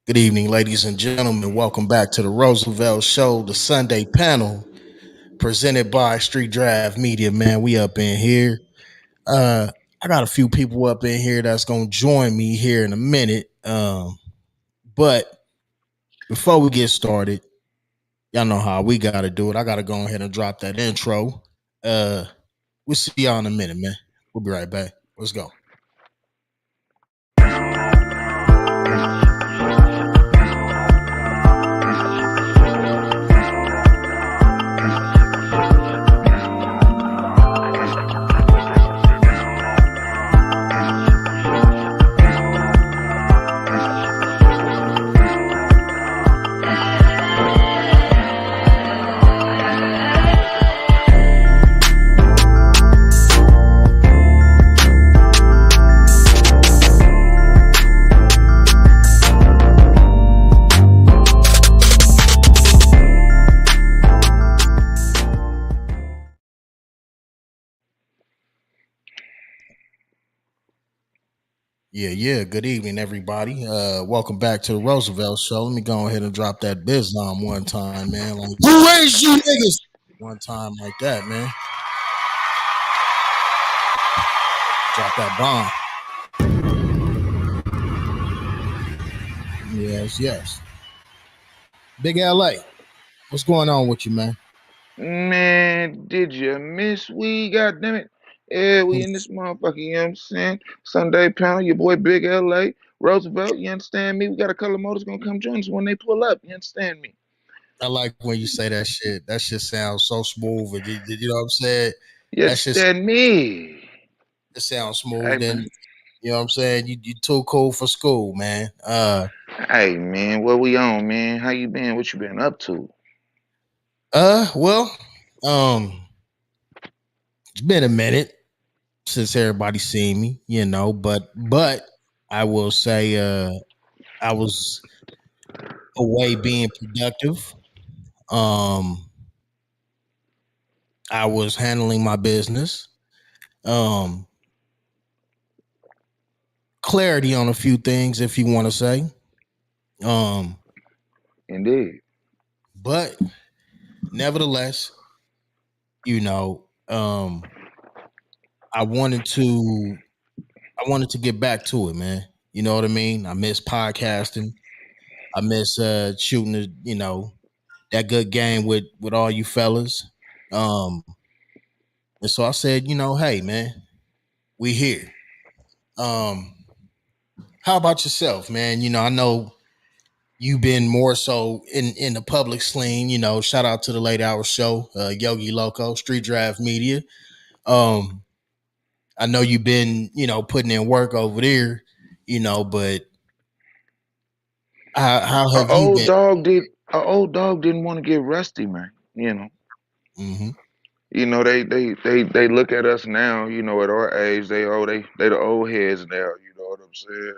Good evening, ladies and gentlemen. Welcome back to the Roosevelt Show, the Sunday panel presented by Street Drive Media. Man, we up in here. I got a few people up in here that's gonna join me here in a minute. But before we get started, y'all know how we gotta do it. I gotta go ahead and drop that intro. Uh, we'll see y'all in a minute, man. We'll be right back. Let's go. Yeah. Good evening, everybody. Welcome back to the Roosevelt Show. Let me go ahead and drop that biz one time, man. Like, who raised you niggas? One time like that, man. Drop that bomb. Yes. Big LA. What's going on with you, man? Man, did you miss we? Goddamn it. Yeah, we in this motherfucker, you know what I'm saying? Sunday panel, your boy Big LA, Roosevelt, you understand me? We got a couple of motors gonna come join us when they pull up, you understand me? I like when you say that shit. That shit sounds so smooth. You know what I'm saying? You That shit understand me? it sounds Hey smooth. And man. you know what I'm saying? You too cool for school, man. Hey man, what we on, man? How you been? What you been up to? Well, um, it's been a minute since everybody seen me, but I will say I was away being productive. Um I was handling my business. Um Clarity on a few things if you want to say. Um Indeed. but nevertheless, you know, I wanted to I wanted to get back to it, man. You know what I mean? I miss podcasting. I miss shooting that good game with all you fellas. Um and so I said, hey man, we here. Um how about yourself, man? I know you've been more so in the public scene. Shout out to the late hour show, Yogi Loco, Street Drive Media. Um, I know you've been, putting in work over there, but how A have you old been? dog did a old dog didn't want to get rusty, man. Mm-hmm. They look at us now, at our age, they the old heads now, you know what I'm saying?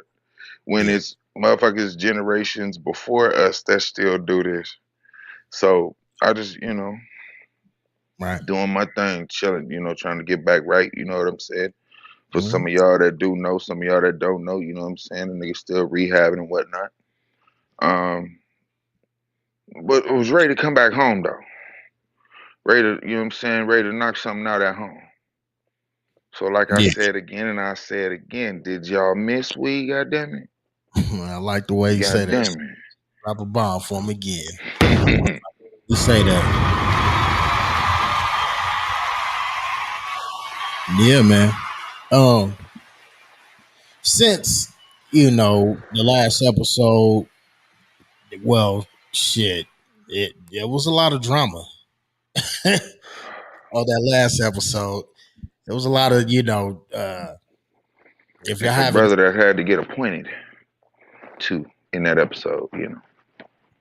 When Yeah, it's motherfuckers generations before us that still do this. So I just, right. doing my thing, chilling, trying to get back right, you know what I'm saying? For Mm-hmm. some of y'all that do know, some of y'all that don't know, you know what I'm saying? The niggas still rehabbing and whatnot. Um, but I was ready to come back home though. Ready to, you know what I'm saying, ready to knock something out at home. So like I Yeah, said again and I said again, did y'all miss we, goddamn I like the way it? you say that. Goddamn Drop a bomb for him again. it. You say that. Yeah, man. Um, since the last episode, well, shit, it was a lot of drama on that last episode. There was a lot of, if y'all It's a haven't, brother that had to get appointed to in that episode.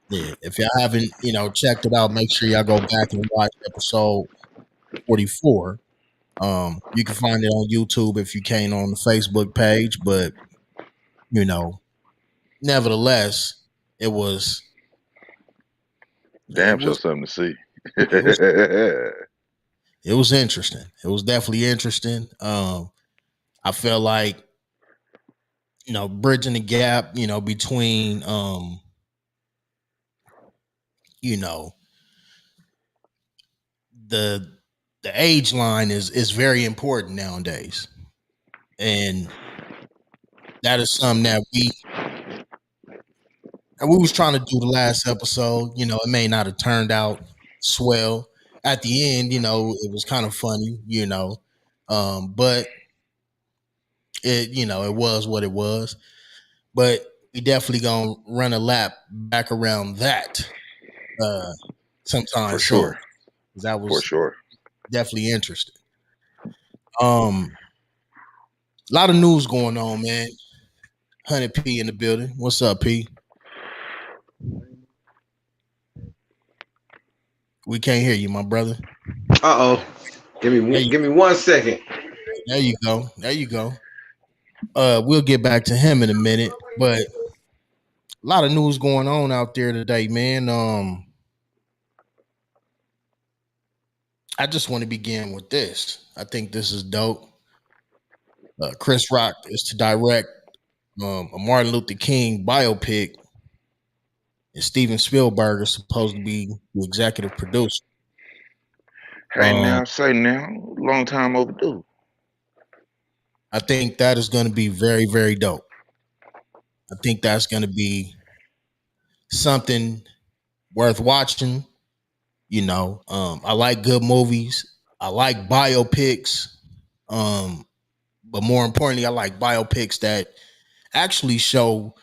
yeah, if y'all haven't, checked it out, make sure y'all go back and watch episode 44. You can find it on YouTube if you can't on the Facebook page, but you know, nevertheless, it was it Damn sure was something to see. it was it was interesting. It was definitely interesting. I felt like bridging the gap, between you know, the the age line is very important nowadays. And that is something that we was trying to do the last episode. It may not have turned out swell. At the end, it was kind of funny. But it was what it was. But we definitely gonna run a lap back around that uh sometime For soon. sure. 'Cause that For was sure. definitely interesting. A lot of news going on, man. 100P in the building. What's up, P? We can't hear you, my brother. Uh oh. Give There me you, give me 1 second. there you go. There you go. We'll get back to him in a minute, but a lot of news going on out there today, man. I just want to begin with this. I think this is dope. Chris Rock is to direct a Martin Luther King biopic, and Steven Spielberg is supposed to be the executive producer. Hey Um, now, say now, long time overdue. I think that is going to be very, very dope. I think that's going to be something worth watching. I like good movies. I like biopics. Um, but more importantly, I like biopics that actually show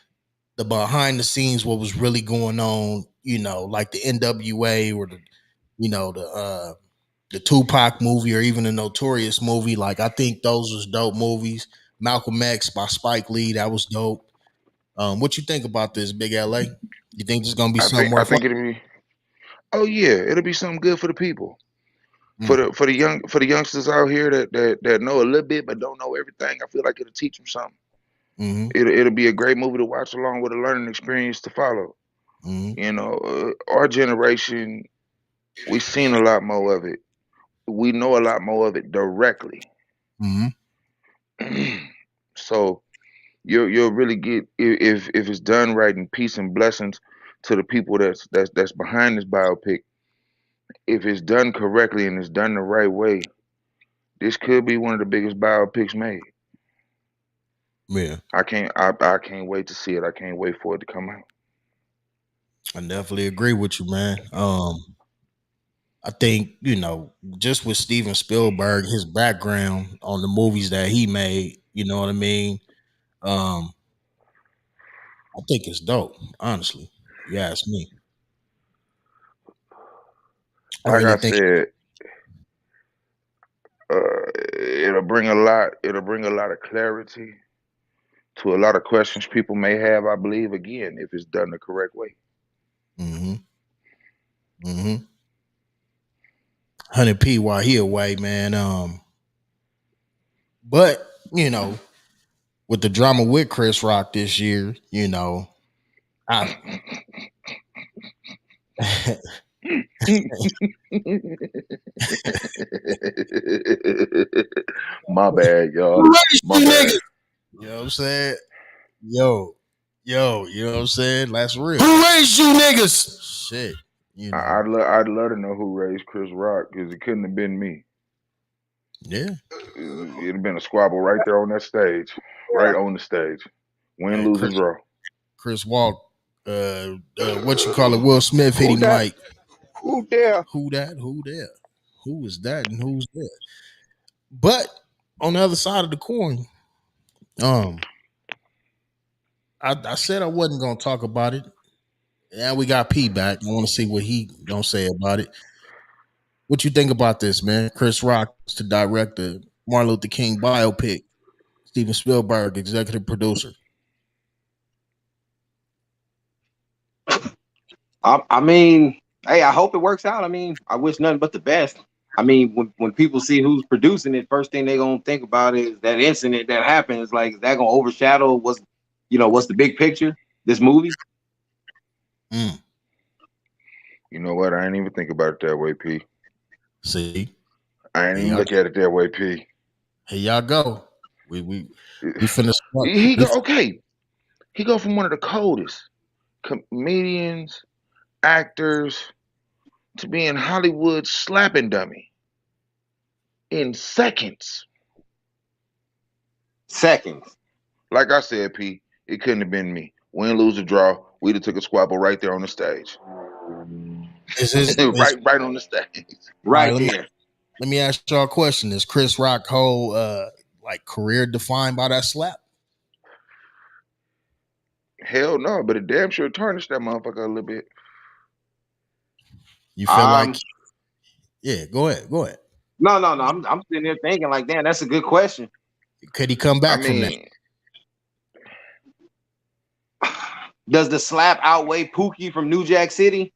the behind the scenes, what was really going on. Like the NWA or the Tupac movie or even the Notorious movie. Like I think those was dope movies. Malcolm X by Spike Lee, that was dope. What you think about this, Big LA? You think this is gonna be I something think I worth think watching? it'll be. Oh yeah, it'll be something good for the people, Mm, for the youngsters out here that know a little bit but don't know everything. I feel like it'll teach them something. mm-hmm, It'll be a great movie to watch along with a learning experience to follow. mm-hmm, Our generation, we've seen a lot more of it. We know a lot more of it directly. mm-hmm. So you'll really get, if it's done right, and peace and blessings to the people that's behind this biopic. If it's done correctly and it's done the right way, this could be one of the biggest biopics made. Yeah, I can't wait to see it. I can't wait for it to come out. I definitely agree with you, man. I think, just with Steven Spielberg, his background on the movies that he made, you know what I mean? Um, I think it's dope, honestly. If you ask me. I Like really I think said, it'll bring a lot of clarity to a lot of questions people may have, I believe, again, if it's done the correct way. mm-hmm, mm-hmm. 100P while he away, man. But, with the drama with Chris Rock this year, I My bad, y'all. Who raised My you bad. niggas? You know what I'm saying? Yo, you know what I'm saying? That's real. Who raised you niggas? Shit, you know. I'd love to know who raised Chris Rock because it couldn't have been me. Yeah. It'd have been a squabble right there on that stage, right on the stage. Win, Hey, lose, or draw. Chris Walk, what you call it? Will Smith hit Who him that? like, Who there? who that? Who there? Who is that? And who's there? But on the other side of the coin, um, I said I wasn't gonna talk about it. Yeah, we got P back. I want to see what he gonna say about it. What you think about this, man? Chris Rock is to direct the Martin Luther King biopic. Steven Spielberg, executive producer. I mean, hey, I hope it works out. I mean, I wish nothing but the best. I mean, when people see who's producing it, first thing they're gonna think about is that incident that happened. Is like, is that gonna overshadow what's the big picture? This movie. Mm, You know what? I ain't even think about it that way, P. see, I ain't here even y'all, look at it that way, P. here y'all go. We finna start. He go okay. He go from one of the coldest comedians, actors to being Hollywood slapping dummy in seconds. Seconds. Like I said, P, it couldn't have been me. Win, lose, or draw, we'd have took a squabble right there on the stage. right on the stage. Right all right, there. let me ask y'all a question. Is Chris Rock whole like career defined by that slap? Hell no, but it damn sure tarnished that motherfucker a little bit. You feel like yeah, go ahead. No. I'm sitting there thinking like, damn, that's a good question. Could he come back I from that? mean, Does the slap outweigh Pookie from New Jack City?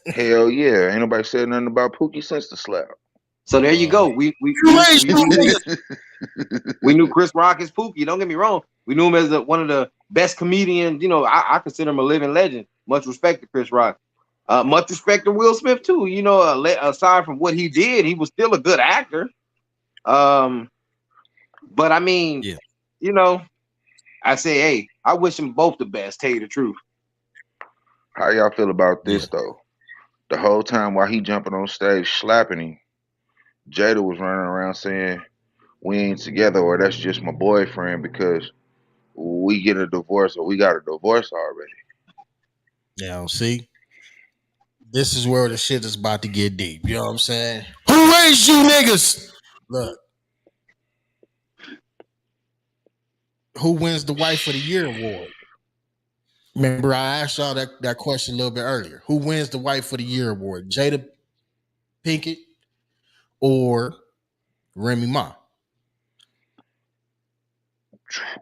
hell yeah. Ain't nobody said nothing about Pookie since the slap. So there you go. We knew Chris Rock is Pookie. Don't get me wrong. We knew him as one of the best comedians. You know, I consider him a living legend. Much respect to Chris Rock. Much respect to Will Smith too. You know, aside from what he did, he was still a good actor. But I mean, yeah. You know, I say, hey, I wish them both the best. Tell you the truth. How y'all feel about this though? The whole time while he jumping on stage slapping him, Jada was running around saying, "We ain't together," or "That's just my boyfriend," because we get a divorce or we got a divorce already. Now, see, this is where the shit is about to get deep. You know what I'm saying? Who raised you niggas? Look, who wins the Wife of the Year award? Remember, I asked y'all that question a little bit earlier. Who wins the Wife of the Year award? Jada Pinkett or Remy Ma?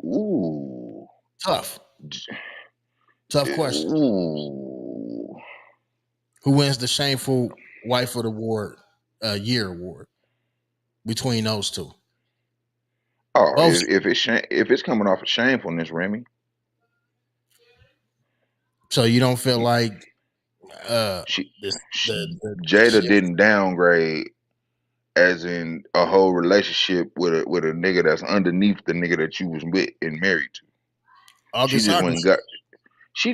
Ooh. Tough question. Ooh. Who wins the Shameful Wife of the Year award between those two? Oh, if it's coming off of shamefulness, Remy. So you don't feel like Jada didn't downgrade, as in a whole relationship with a nigga that's underneath the nigga that you was with and married to. She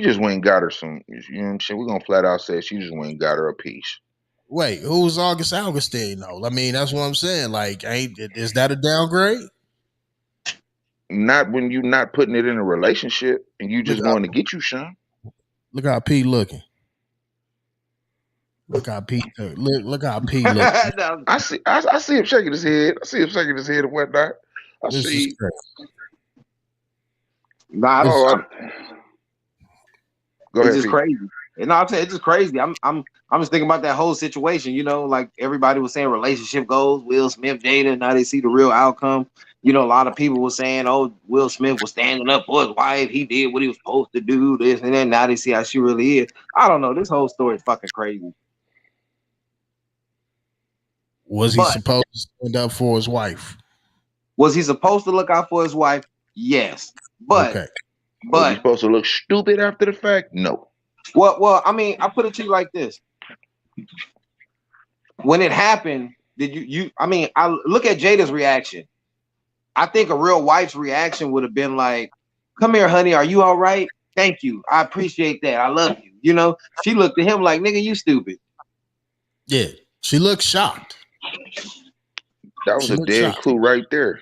just went and got her some. You know what I'm saying? We're gonna flat out say she just went and got her a piece. Wait, who's August Augustine though? I mean, that's what I'm saying. Like, is that a downgrade? Not when you not putting it in a relationship and you just going to get you, Sean. Look how P looking. Look how P look how P looking. I see him shaking his head. I see him shaking his head and whatnot. This is crazy. Nah, go ahead. It's just crazy. And no, I'm saying it's just crazy. I'm just thinking about that whole situation. You know, like everybody was saying, relationship goals. Will Smith, Jada. Now they see the real outcome. You know, a lot of people were saying, "Oh, Will Smith was standing up for his wife. He did what he was supposed to do." This and then now they see how she really is. I don't know. This whole story is fucking crazy. Was he supposed to stand up for his wife? Was he supposed to look out for his wife? Yes, but was he supposed to look stupid after the fact? No. Well, I mean, I put it to you like this: when it happened, did you? I mean, I look at Jada's reaction. I think a real wife's reaction would have been like, "Come here, honey. Are you all right? Thank you. I appreciate that. I love you." You know, she looked at him like, "Nigga, you stupid." Yeah, she looked shocked. That was a dead clue right there.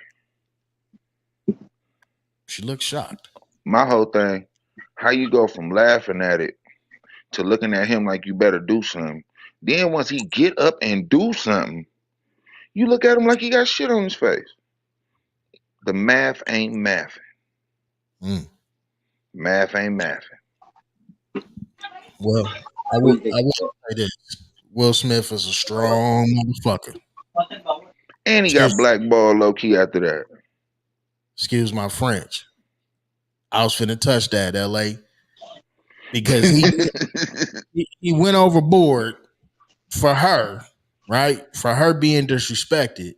She looked shocked. My whole thing, how you go from laughing at it to looking at him like you better do something. Then once he get up and do something, you look at him like he got shit on his face. The math ain't mathing. Math ain't mathing. Well, I will say this. Will Smith is a strong motherfucker. And he got blackballed low key after that. Excuse my French. I was finna touch that, LA. Because he went overboard for her, right? For her being disrespected.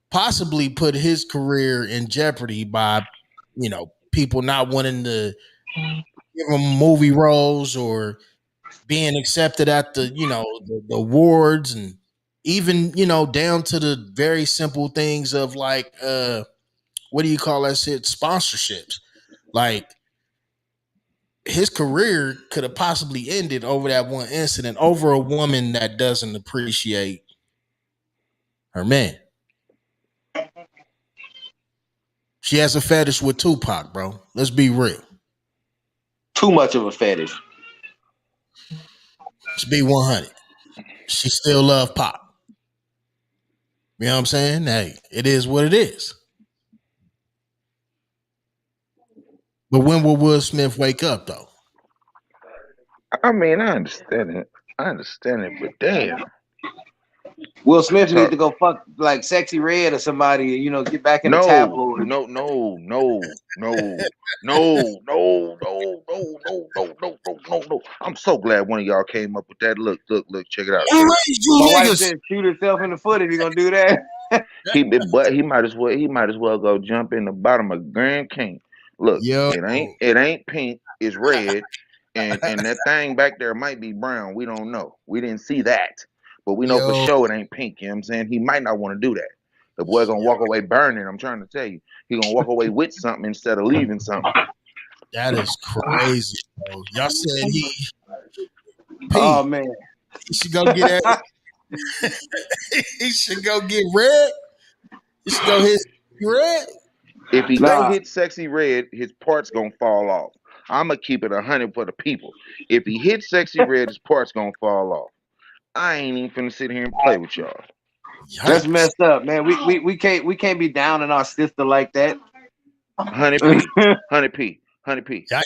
Possibly put his career in jeopardy by, you know, people not wanting to give him movie roles or being accepted at the, you know, the awards, and even down to the very simple things of like what do you call that shit, sponsorships. Like his career could have possibly ended over that one incident over a woman that doesn't appreciate her man. She has a fetish with Tupac, bro. Let's be real. Too much of a fetish. Let's be 100. She still love Pop. You know what I'm saying? Hey, it is what it is. But when will Will Smith wake up, though? I mean, I understand it. But damn. Will Smith need Talk. to go fuck like Sexy Red or somebody, get back in the No, tabloid. no, no, no, no, no, no, no, no, no, no, no, no, no, no. I'm so glad one of y'all came up with that. Look, check it out. Who raised you My wife niggas? said shoot herself in the foot if you're gonna do that. But he might as well go jump in the bottom of Grand King. Look, Yo, it ain't pink, it's red, and that thing back there might be brown. We don't know. We didn't see that. But we know for yo, sure it ain't pink, you know what I'm saying? He might not want to do that. The boy gonna walk away burning, I'm trying to tell you. He gonna walk away with something instead of leaving something. that is crazy, bro. Y'all said Oh P. man. He should go get that. He should go get red. He should go hit red. If he go Nah, hit Sexy Red, his parts gonna fall off. I'ma keep it 100 for the people. If he hits Sexy Red, his parts gonna fall off. I ain't even finna sit here and play with y'all. that's Yikes. messed up, man. We can't be down in our sister like that. 100p, 100p, 100p. Yikes.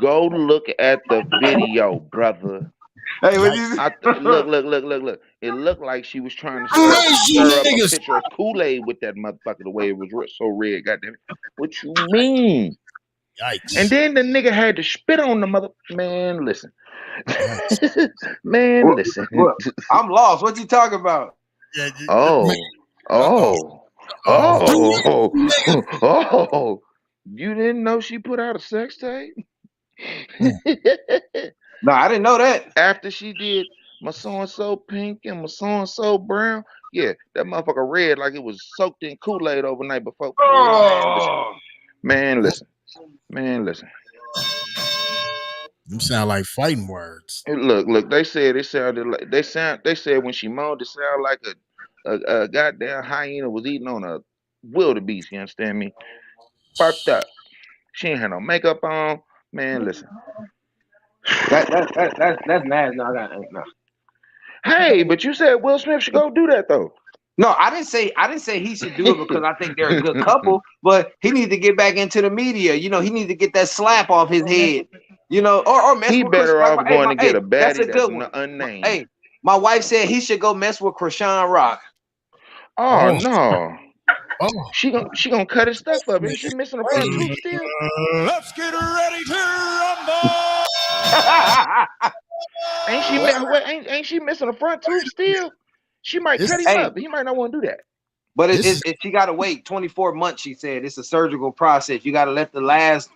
Go look at the video, brother. Hey, what Yikes. you Look. It looked like she was trying to Who raised you stir up a niggas? pitcher of Kool-Aid with that motherfucker the way it was so red. Goddamn it! What you mean? And Yikes. then the nigga had to spit on the mother. Man, listen. Yikes. Man, listen. what? I'm lost. What you talking about? Yeah, man. Oh, Uh-oh. oh, Oh. oh, oh. You didn't know she put out a sex tape? No, I didn't know that. After she did my so and so pink and my so and so brown, yeah, that motherfucker red like it was soaked in Kool-Aid overnight before. Oh, Man, listen, man, listen. Them sound like fighting words. And look. They said it sounded like They said when she moaned, it sounded like a goddamn hyena was eating on a wildebeest. You understand me? Fucked up. She ain't had no makeup on. Man, listen. that's mad. No, no. Hey, but you said Will Smith should go do that though. No, I didn't say he should do it because I think they're a good couple, but he needs to get back into the media. He needs to get that slap off his head. Or mess He with Chris. better off going to get a That's a baddie that's good one. unnamed. Hey, my wife said he should go mess with Krishan Rock. Oh Oh. no. Oh. She gonna cut his stuff up. Ain't she missing the front tooth still? Let's get ready to rumble. Ain't she missing the front tooth still? She might This, cut him Hey, up. He might not want to do that. but this is she got to wait 24 months. She said it's a surgical process. You got to let the last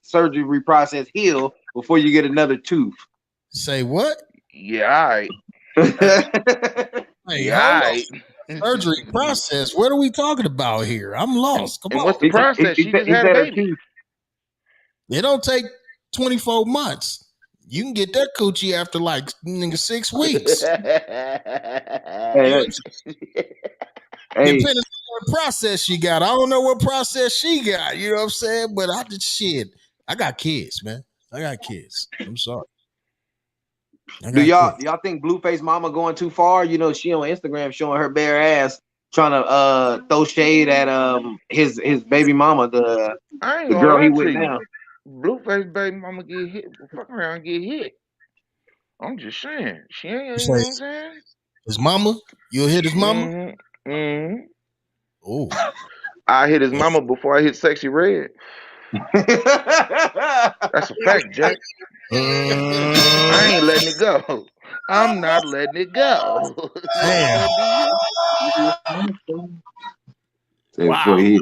surgery process heal before you get another tooth. say what? Yeah, all right. Hey, Yeah, hold all on. right. Surgery process. What are we talking about here? I'm lost. Come And on. what's the process? She just He had a said her baby. tooth. It don't take 24 months. You can get that coochie after like 6 weeks. Hey, hey, Depending on what process she got. I don't know what process she got. You know what I'm saying? But I just shit. I got kids, man. I got kids. I'm sorry. I do got kids. y'all think Blueface Mama going too far? She on Instagram showing her bare ass, trying to throw shade at his baby mama, I ain't the gonna girl he lie to with you. now. Blueface baby mama get hit. Fuck around and get hit. I'm just saying. She ain't, It's you know like what I'm saying? his mama. You'll hit his mama. Mm-hmm. Mm-hmm. Oh, I hit his mama before I hit Sexy Red. That's a fact, Jack. I ain't letting it go. I'm not letting it go. You damn! understand, DJ? Before Wow. he,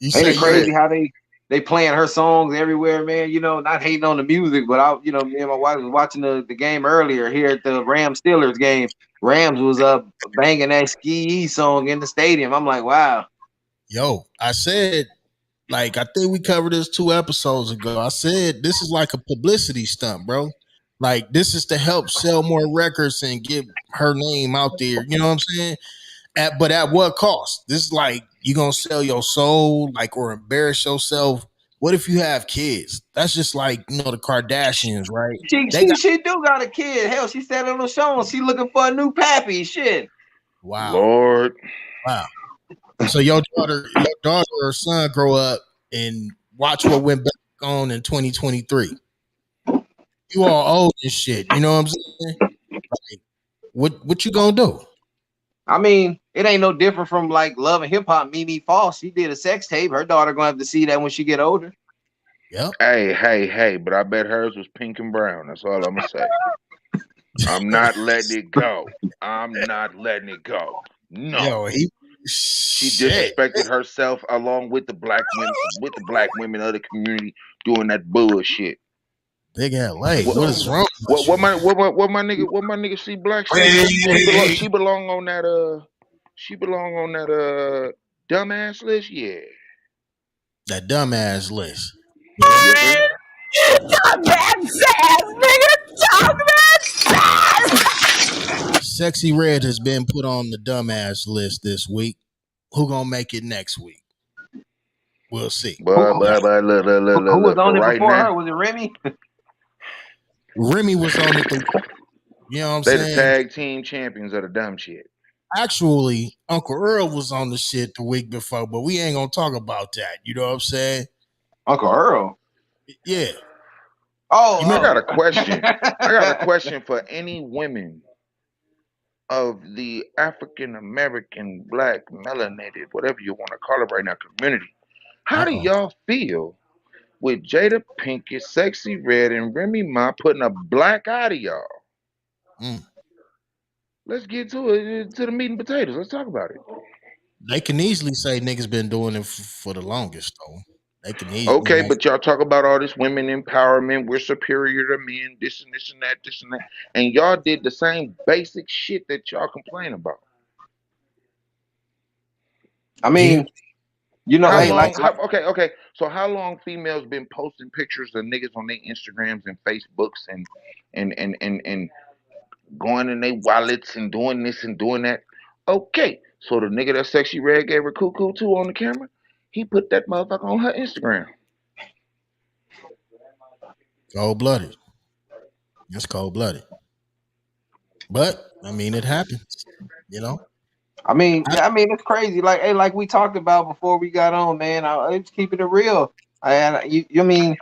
You ain't say it you crazy Hey, how they they playing her songs everywhere, man. You know, not hating on the music, but I, you know, me and my wife was watching the game earlier here at the Rams Steelers game. Rams was up banging that Ski song in the stadium. I'm like, wow. Yo, I said, like, I think we covered this 2 episodes ago. I said this is like a publicity stunt, bro. Like, this is to help sell more records and get her name out there. You know what I'm saying? But at what cost? This is like you gonna sell your soul, like, or embarrass yourself. What if you have kids? That's just like, the Kardashians, right? She They she got she do got a kid. Hell, she said on the show she looking for a new pappy. Shit. wow, Lord. wow. So your daughter or son grow up and watch what went back on in 2023. You all old and shit. You know what I'm saying? Like, what you gonna do? I mean, it ain't no different from like Love and Hip Hop. Mimi Foss, she did a sex tape. Her daughter gonna have to see that when she get older. Yep. Hey, but I bet hers was pink and brown. That's all I'm gonna say. I'm not letting it go. I'm not letting it go. No. Yo, he She shit. disrespected herself along with the black women of the community doing that bullshit. Big LA. What What is wrong with what my nigga CBlack say? She belong on that dumbass list. Yeah. that dumbass list? Yes, sir. Sexy Red has been put on the dumbass list this week. Who gonna make it next week? We'll see. Who, But who was for on it right before now, her? Was it Remy? Remy was on it. You know what I'm they the saying? tag team champions of the dumb shit. Actually, Uncle Earl was on the shit the week before, but we ain't gonna talk about that. You know what I'm saying? Uncle Earl. Yeah. You I remember? got a Oh. question. I got a question for any women of the African American, black, melanated, whatever you want to call it right now, community. How do Uh-oh. y'all feel with Jada Pinkett, Sexy Red, and Remy Ma putting a black eye to y'all? Mm. Let's get to the meat and potatoes. Let's talk about it. They can easily say niggas been doing it for the longest, though. They can easily, Okay, but y'all talk about all this women empowerment. We're superior to men. This and that. This and that. And y'all did the same basic shit that y'all complain about. I yeah. mean, you know, How hey, long? like Okay. So how long females been posting pictures of niggas on their Instagrams and Facebooks and going in their wallets and doing this and doing that? Okay, so the nigga that Sexy Red gave her cuckoo to on the camera, he put that motherfucker on her Instagram. Cold blooded. It's cold blooded. But I mean, it happens. You know. I mean, it's crazy. Like, hey, like we talked about before we got on, man. It's keeping it real. And I mean,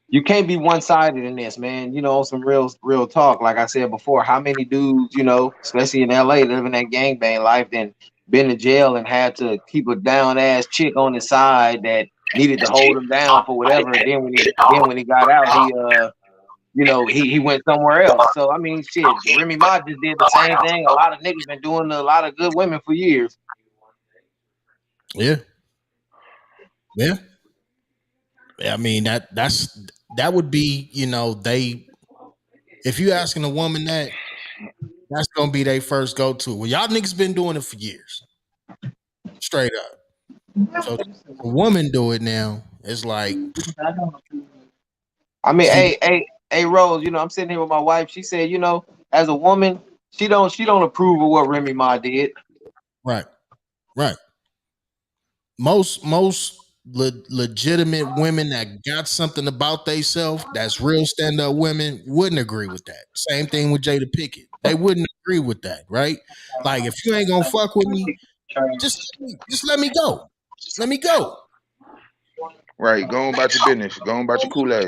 you can't be one sided in this, man. You know, some real talk. Like I said before, how many dudes, you know, especially in LA, living that gangbang life, then been to jail and had to keep a down ass chick on his side that needed to hold him down for whatever. And then when he got out, he you know, he went somewhere else. So I mean, shit, Remy Ma just did the same thing. A lot of niggas been doing to a lot of good women for years. Yeah. Yeah. I mean that would be, if you asking a woman that's gonna be their first go to. Well, y'all niggas been doing it for years. Straight up. So a woman do it now, it's like I mean, she hey, Rose. You know, I'm sitting here with my wife. She said, you know, as a woman, she don't approve of what Remy Ma did. right, right. Most legitimate women that got something about themselves that's real stand up women wouldn't agree with that. Same thing with Jada Pickett. They wouldn't agree with that, right? Like if you ain't gonna fuck with me, just let me go. Let me go. Right, go on about your business. Go on about your Kool-Aid.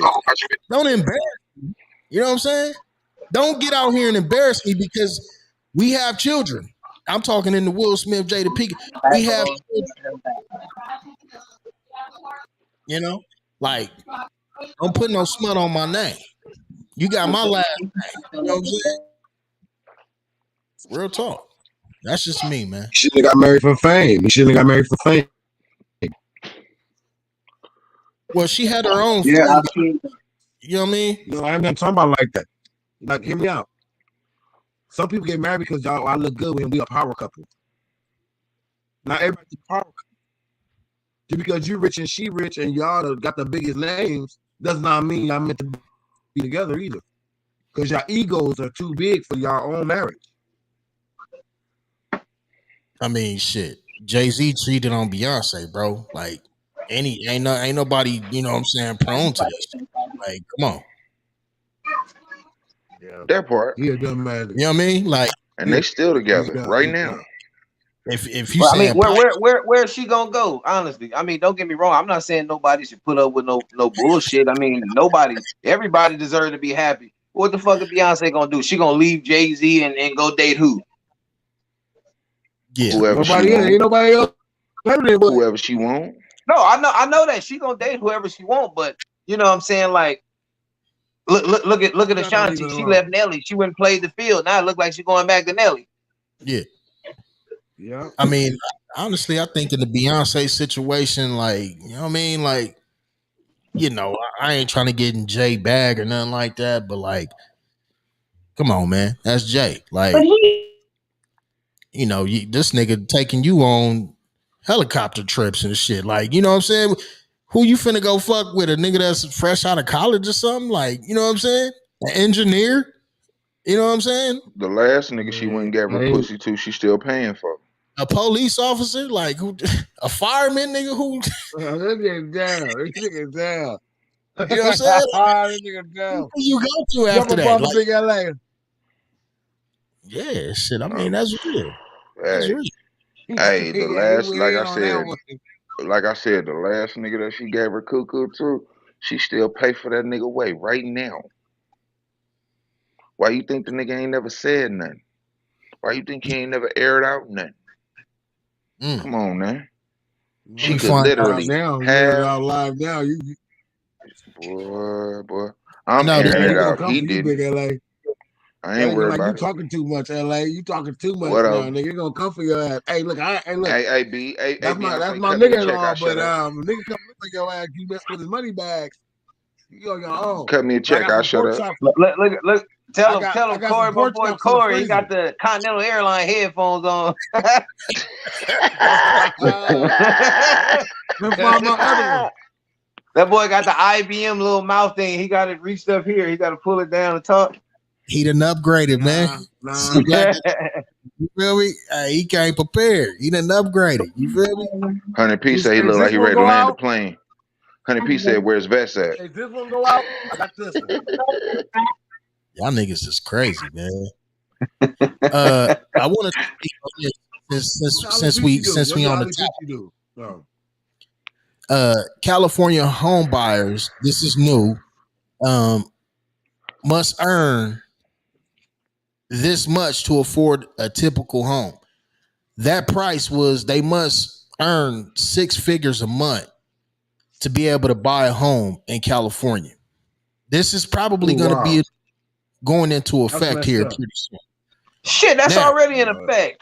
Don't embarrass me. You know what I'm saying? Don't get out here and embarrass me because we have children. I'm talking in the Will Smith, Jada Pinkett. We have children, you know? Like, don't put no smut on my name. You got my last name. You know what I'm saying? Real talk. That's just me, man. Shouldn't have got married for fame. He shouldn't have got married for fame. Well, she had her own Yeah, fan I base. seen. You know what I mean? No, I'm not talking about like that. Like, hear me out. Some people get married because y'all, I look good when we a power couple. Not everybody's a power couple. Just because you rich and she rich and y'all got the biggest names does not mean y'all meant to be together either. Because your egos are too big for your own marriage. I mean, shit. Jay-Z cheated on Beyonce, bro. Like, ain't nobody, you know what I'm saying, prone to this. Like, come on. Yeah. That part. He a dumb man. You know what I mean? Like, And they still together right now. if you Well, I mean, saying where is she gonna go? Honestly, I mean, don't get me wrong. I'm not saying nobody should put up with no bullshit. I mean, everybody deserves to be happy. What the fuck is Beyonce gonna do? She gonna leave Jay-Z and go date who? yeah, Whoever she Nobody, ain't want. nobody else. Whoever she want. No, I know that she gonna date whoever she want, but you know what I'm saying? Like, look at Ashanti. She left Nelly. She went and played the field. Now it look like she's going back to Nelly. yeah. Yeah. I mean, honestly, I think in the Beyonce situation, like, you know what I mean? Like, you know, I ain't trying to get in Jay bag or nothing like that, but like, come on, man. That's Jay. Like, you know, this nigga taking you on helicopter trips and shit. Like, you know what I'm saying? Who you finna go fuck with? A nigga that's fresh out of college or something? Like, you know what I'm saying? An engineer? You know what I'm saying? The last nigga she went and gave her pussy to, she still paying for. A police officer? Like, who? A fireman nigga who? This nigga down. This nigga down. You know what I'm saying? This nigga down. Who you go to after that? Like, LA. yeah, shit. I mean, that's real. That's Hey, real. hey, the last, like I said, the last nigga that she gave her cuckoo to, she still pay for that nigga way right now. Why you think the nigga ain't never said nothing? Why you think he ain't never aired out nothing? Come on, man. She could literally have. Live now. Boy. I'm airing it out. He didn't. LA. I ain't worried about you it. talking too much, LA. You talking too much Whatever. now, nigga. You're gonna come for your ass. Hey, look, look. Hey, B. Hey, that's my Beyonce, nigga and all, but nigga come look like your ass, you mess with his money bags. You on your own. Cut me a check, I'll shut up. Look. Tell him, Corey, my boy Corey, he got the Continental Airline headphones on. That boy got the IBM little mouth thing. He got it reached up here. He got to pull it down and talk. He done upgraded, man. CBlack, you feel me? He came prepared. He done upgraded. You feel me? Hunned P said he looked like he ready to land the plane. Hunned P said, "Where's vest at?" Is this one go out? I got this one. Y'all niggas is crazy, man. I want to since we on the topic. California home buyers, this is new, must earn this much to afford a typical home. That price was they must earn 6 figures a month to be able to buy a home in California. This is probably going to be going into effect here pretty soon. Shit, that's already in effect.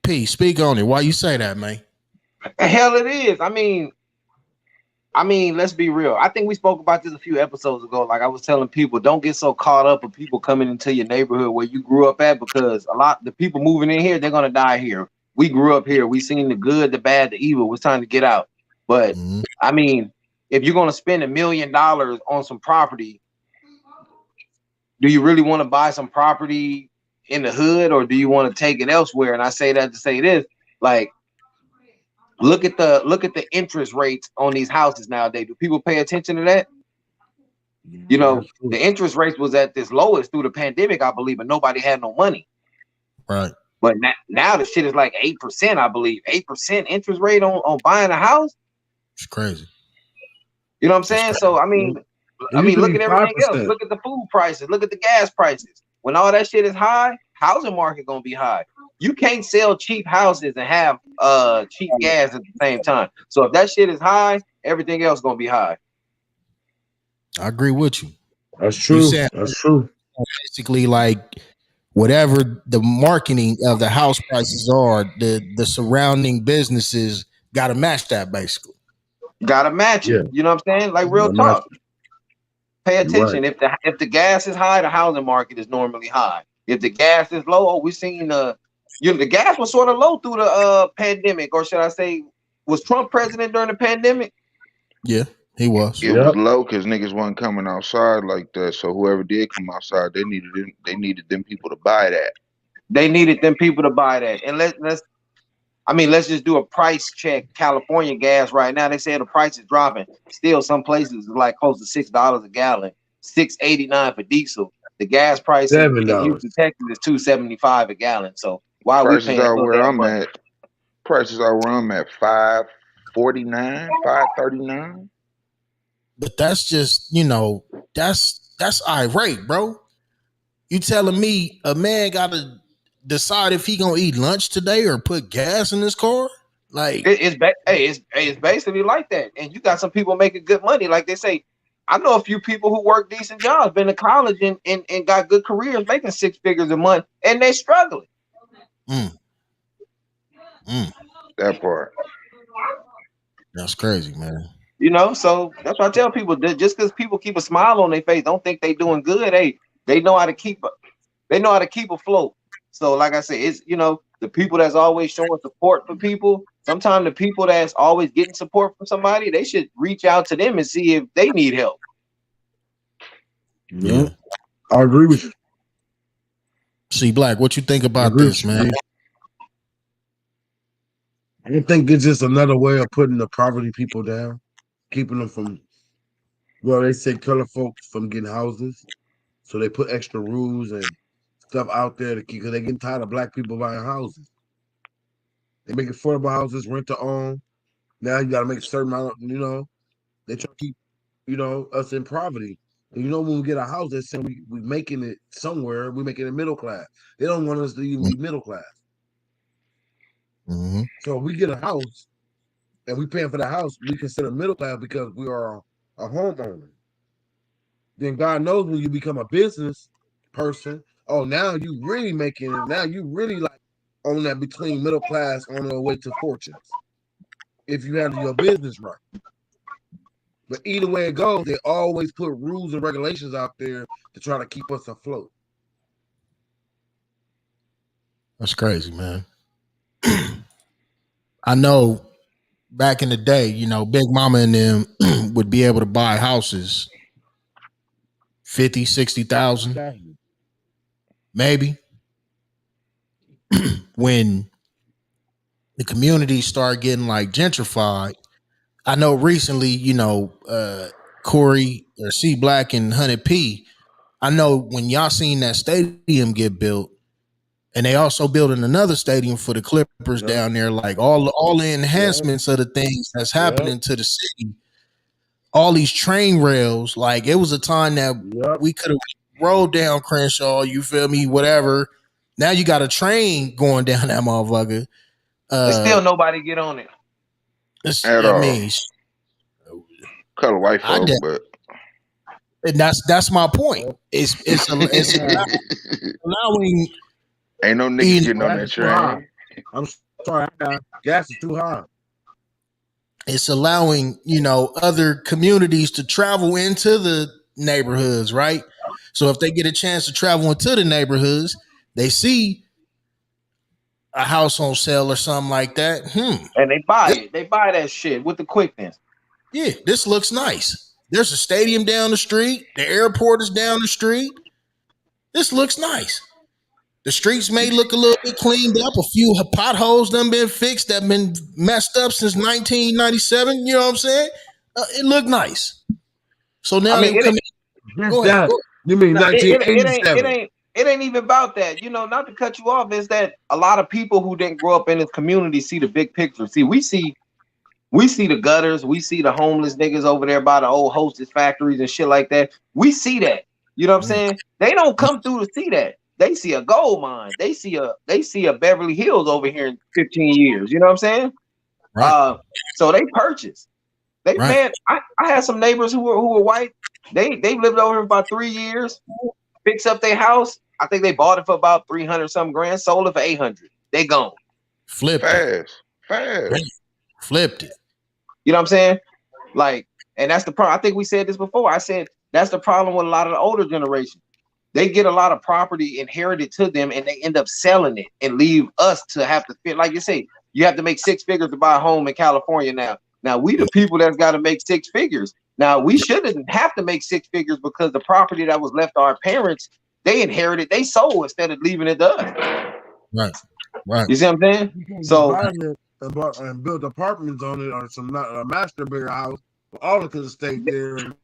P, speak on it. Why you say that, man? Hell, it is. I mean, let's be real. I think we spoke about this a few episodes ago. Like I was telling people, don't get so caught up with people coming into your neighborhood where you grew up at, because the people moving in here, they're gonna die here. We grew up here. We seen the good, the bad, the evil. It's time to get out. But I mean, if you're gonna spend $1 million on some property, do you really want to buy some property in the hood, or do you want to take it elsewhere? And I say that to say this, like, look at the interest rates on these houses nowadays. Do people pay attention to that? You know, the interest rates was at this lowest through the pandemic, I believe, and nobody had no money. Right. But now the shit is like 8%, I believe. 8% interest rate on buying a house. It's crazy. You know what I'm saying? So I mean, look at everything else. Look at the food prices. Look at the gas prices. When all that shit is high, housing market gonna be high. You can't sell cheap houses and have cheap gas at the same time. So if that shit is high, everything else gonna be high. I agree with you. That's true. That's true. Basically, like whatever the marketing of the house prices are, the surrounding businesses got to match that basically. Gotta match Yeah, it. You know what I'm saying? Like real no matter. talk. Pay You're right. attention. If the gas is high, the housing market is normally high. If the gas is low, we seen the gas was sort of low through the pandemic, or should I say, was Trump president during the pandemic? Yeah, he was. It was Yep. low because niggas wasn't coming outside like that. So whoever did come outside, they needed them people to buy that. They needed them people to buy that. And let's just do a price check. California gas right now, they say the price is dropping. Still, some places is like close to $6 a gallon, $6.89 for diesel. The gas price in $7. Houston, Texas is $2.75 a gallon. So why are we Prices paying are so where damn I'm much? at. Prices are where I'm at. 549, 539. But that's just, that's irate, bro. You telling me a man gotta decide if he gonna eat lunch today or put gas in his car? Like, It's basically like that. And you got some people making good money, like they say. I know a few people who work decent jobs, been to college and got good careers, making six figures a month, and they struggling. mm, mm, That part. that's crazy, man. So that's why I tell people that just because people keep a smile on their face, don't think they doing good. Hey, they know how to keep afloat. So, like I said, it's the people that's always showing support for people. Sometimes the people that's always getting support from somebody, they should reach out to them and see if they need help. Yeah, Yeah. I agree with you. CBlack, what you think I about agree with this, you, man? man. I think it's just another way of putting the poverty people down, keeping them from, well, they say color folks from getting houses. So they put extra rules and stuff out there to keep, because they getting tired of black people buying houses. They make affordable houses, rent to own. Now you got to make a certain amount of, they try to keep, us in poverty. And when we get a house, they're saying we making it somewhere, we making it middle class. They don't want us to even be middle class. Mm-hmm. So if we get a house and we paying for the house, we consider middle class because we are a homeowner. Then God knows when you become a business person, oh, now you really making it. Now you really like on that between middle class on the way to fortunes. If you handle your business right. But either way it goes, they always put rules and regulations out there to try to keep us afloat. That's crazy, man. I know back in the day, Big Mama and them would be able to buy houses 50, 60,000, Exactly. maybe. When the communities start getting like gentrified, I know recently, Corey or CBlack and Hunned P. I know when y'all seen that stadium get built, and they also building another stadium for the Clippers Yep. down there. Like all the Yep. enhancements of the things that's Yep. happening to the city, all these train rails. Like it was a time that Yep. we could have rode down Crenshaw. You feel me? Whatever. Now you got a train going down that motherfucker. And still nobody get on it. At I all. mean, Color white I folk, did, but and that's my point. It's allowing ain't no you niggas know, getting on Gas that is too high. train. I'm sorry. Gas is too high. it's allowing other communities to travel into the neighborhoods, right? So if they get a chance to travel into the neighborhoods, they see a house on sale or something like that. And they buy This, it. They buy that shit with the quickness. yeah, this looks nice. There's a stadium down the street. The airport is down the street. This looks nice. The streets may look a little bit cleaned up. A few potholes done been fixed that been messed up since 1997. You know what I'm saying? It looked nice. So I now mean, they come in. Just Go ahead. that. Go You mean no, it ain't it 1987? ain't it ain't even about that. Not to cut you off, is that a lot of people who didn't grow up in this community see the big picture. See, we see the gutters, we see the homeless niggas over there by the old hostess factories and shit like that. We see that. You know what I'm ahead. saying? They don't come through to see that. They see a gold mine. They see a Beverly Hills over here in 15 years. You know what I'm saying? Right, So they purchase. right. I had some neighbors who were white. They've lived over here for about 3 years. Fix up their house. I think they bought it for about 300 some grand. Sold it for 800. They gone. Flipped it. Fast. Flipped it. You know what I'm saying? Like, and that's the problem. I think we said this before. I said that's the problem with a lot of the older generation. They get a lot of property inherited to them, and they end up selling it and leave us to have to fit. Like you say, you have to make 6 figures to buy a home in California now. Now we the people that's got to make 6 figures. Now we shouldn't have to make 6 figures because the property that was left to our parents, they inherited, they sold instead of leaving it to us. Right. You see what I'm saying? So and build apartments on it or some a master bigger house. All of the stay there and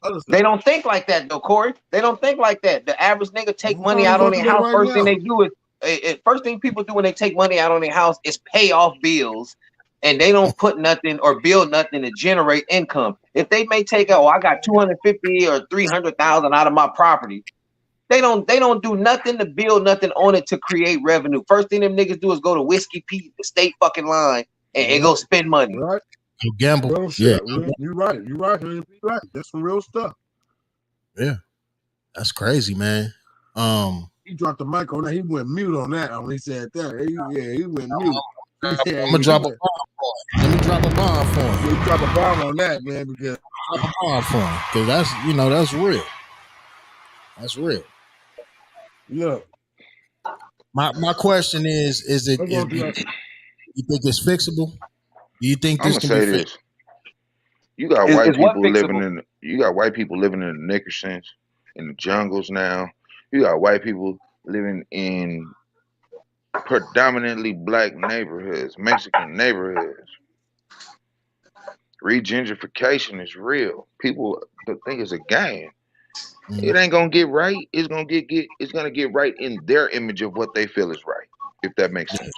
other stuff. They don't think like that though, Corey. They don't think like that. The average nigga take money out on their house. First thing they do is first thing people do when they take money out on their house is pay off bills, and they don't put nothing or build nothing to generate income. If they may take out, I got 250 or 300,000 out of my property. They don't do nothing to build nothing on it to create revenue. First thing them niggas do is go to Whiskey Pete, the state fucking line, and go spend money. Right. You gamble. Real shit. You're right. You're right. That's some real stuff. Yeah. That's crazy, man. He dropped the mic on that. He went mute on that when he said that. He went mute. I'm gonna drop a bomb for him. Let me drop a bomb for him. You drop a bomb on that, man, because drop a bomb for him. Because that's real. That's real. Look. My question is it you think it's fixable? Do you think this can be fixed? You got white people living in the Nickersons, in the jungles now. You got white people living in predominantly black neighborhoods, Mexican neighborhoods. Regentrification is real. People think it's a game. It ain't gonna get right. It's gonna get right in their image of what they feel is right, if that makes sense.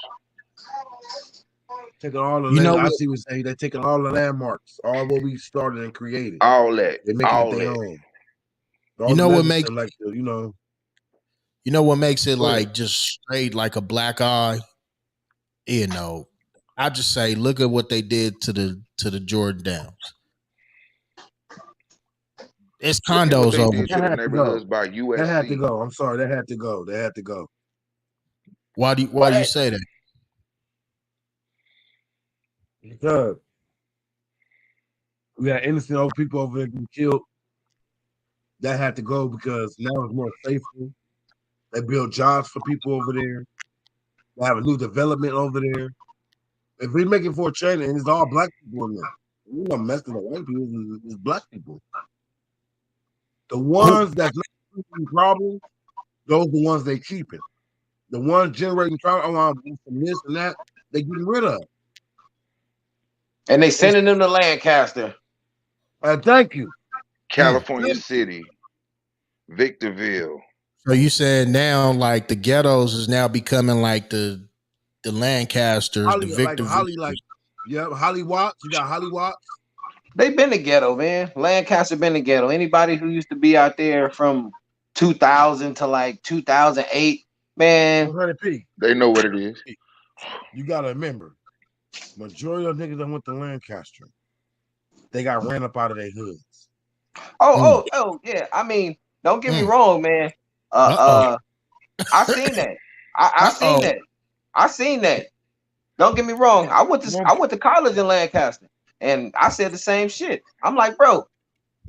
Taking all the I see what you're saying. They're taking all the landmarks, all what we started and created. All that. They're making it their own. You know what makes you know what makes it like just straight like a black eye? You know, I just say look at what they did to the Jordan Downs. It's condos over there. The neighborhoods by USC. That had to go. I'm sorry, that had to go. They had to go. Why do you say that? Because we had innocent old people over there getting killed. That had to go because now it's more safer. They build jobs for people over there. They have a new development over there. If we're making for a change, and it's all black people in there. We're not messing with white people, it's black people. The ones that's not creating problems, those are the ones they keeping. The ones generating problems from this and that, they getting rid of. And they sending them to Lancaster. Thank you. California City, Victorville. So you said now like the ghettos is now becoming like the Lancasters, the Victorville. Holly Watts. You got Holly Watts. They've been the ghetto, man. Lancaster been the ghetto. Anybody who used to be out there from 2000 to like 2008, man. They know what it is. You got to remember, majority of niggas that went to Lancaster, they got ran up out of their hoods. Oh, yeah. I mean, don't get me wrong, man. I seen that. I seen that. I seen that. Don't get me wrong. I went to college in Lancaster, and I said the same shit. I'm like, bro,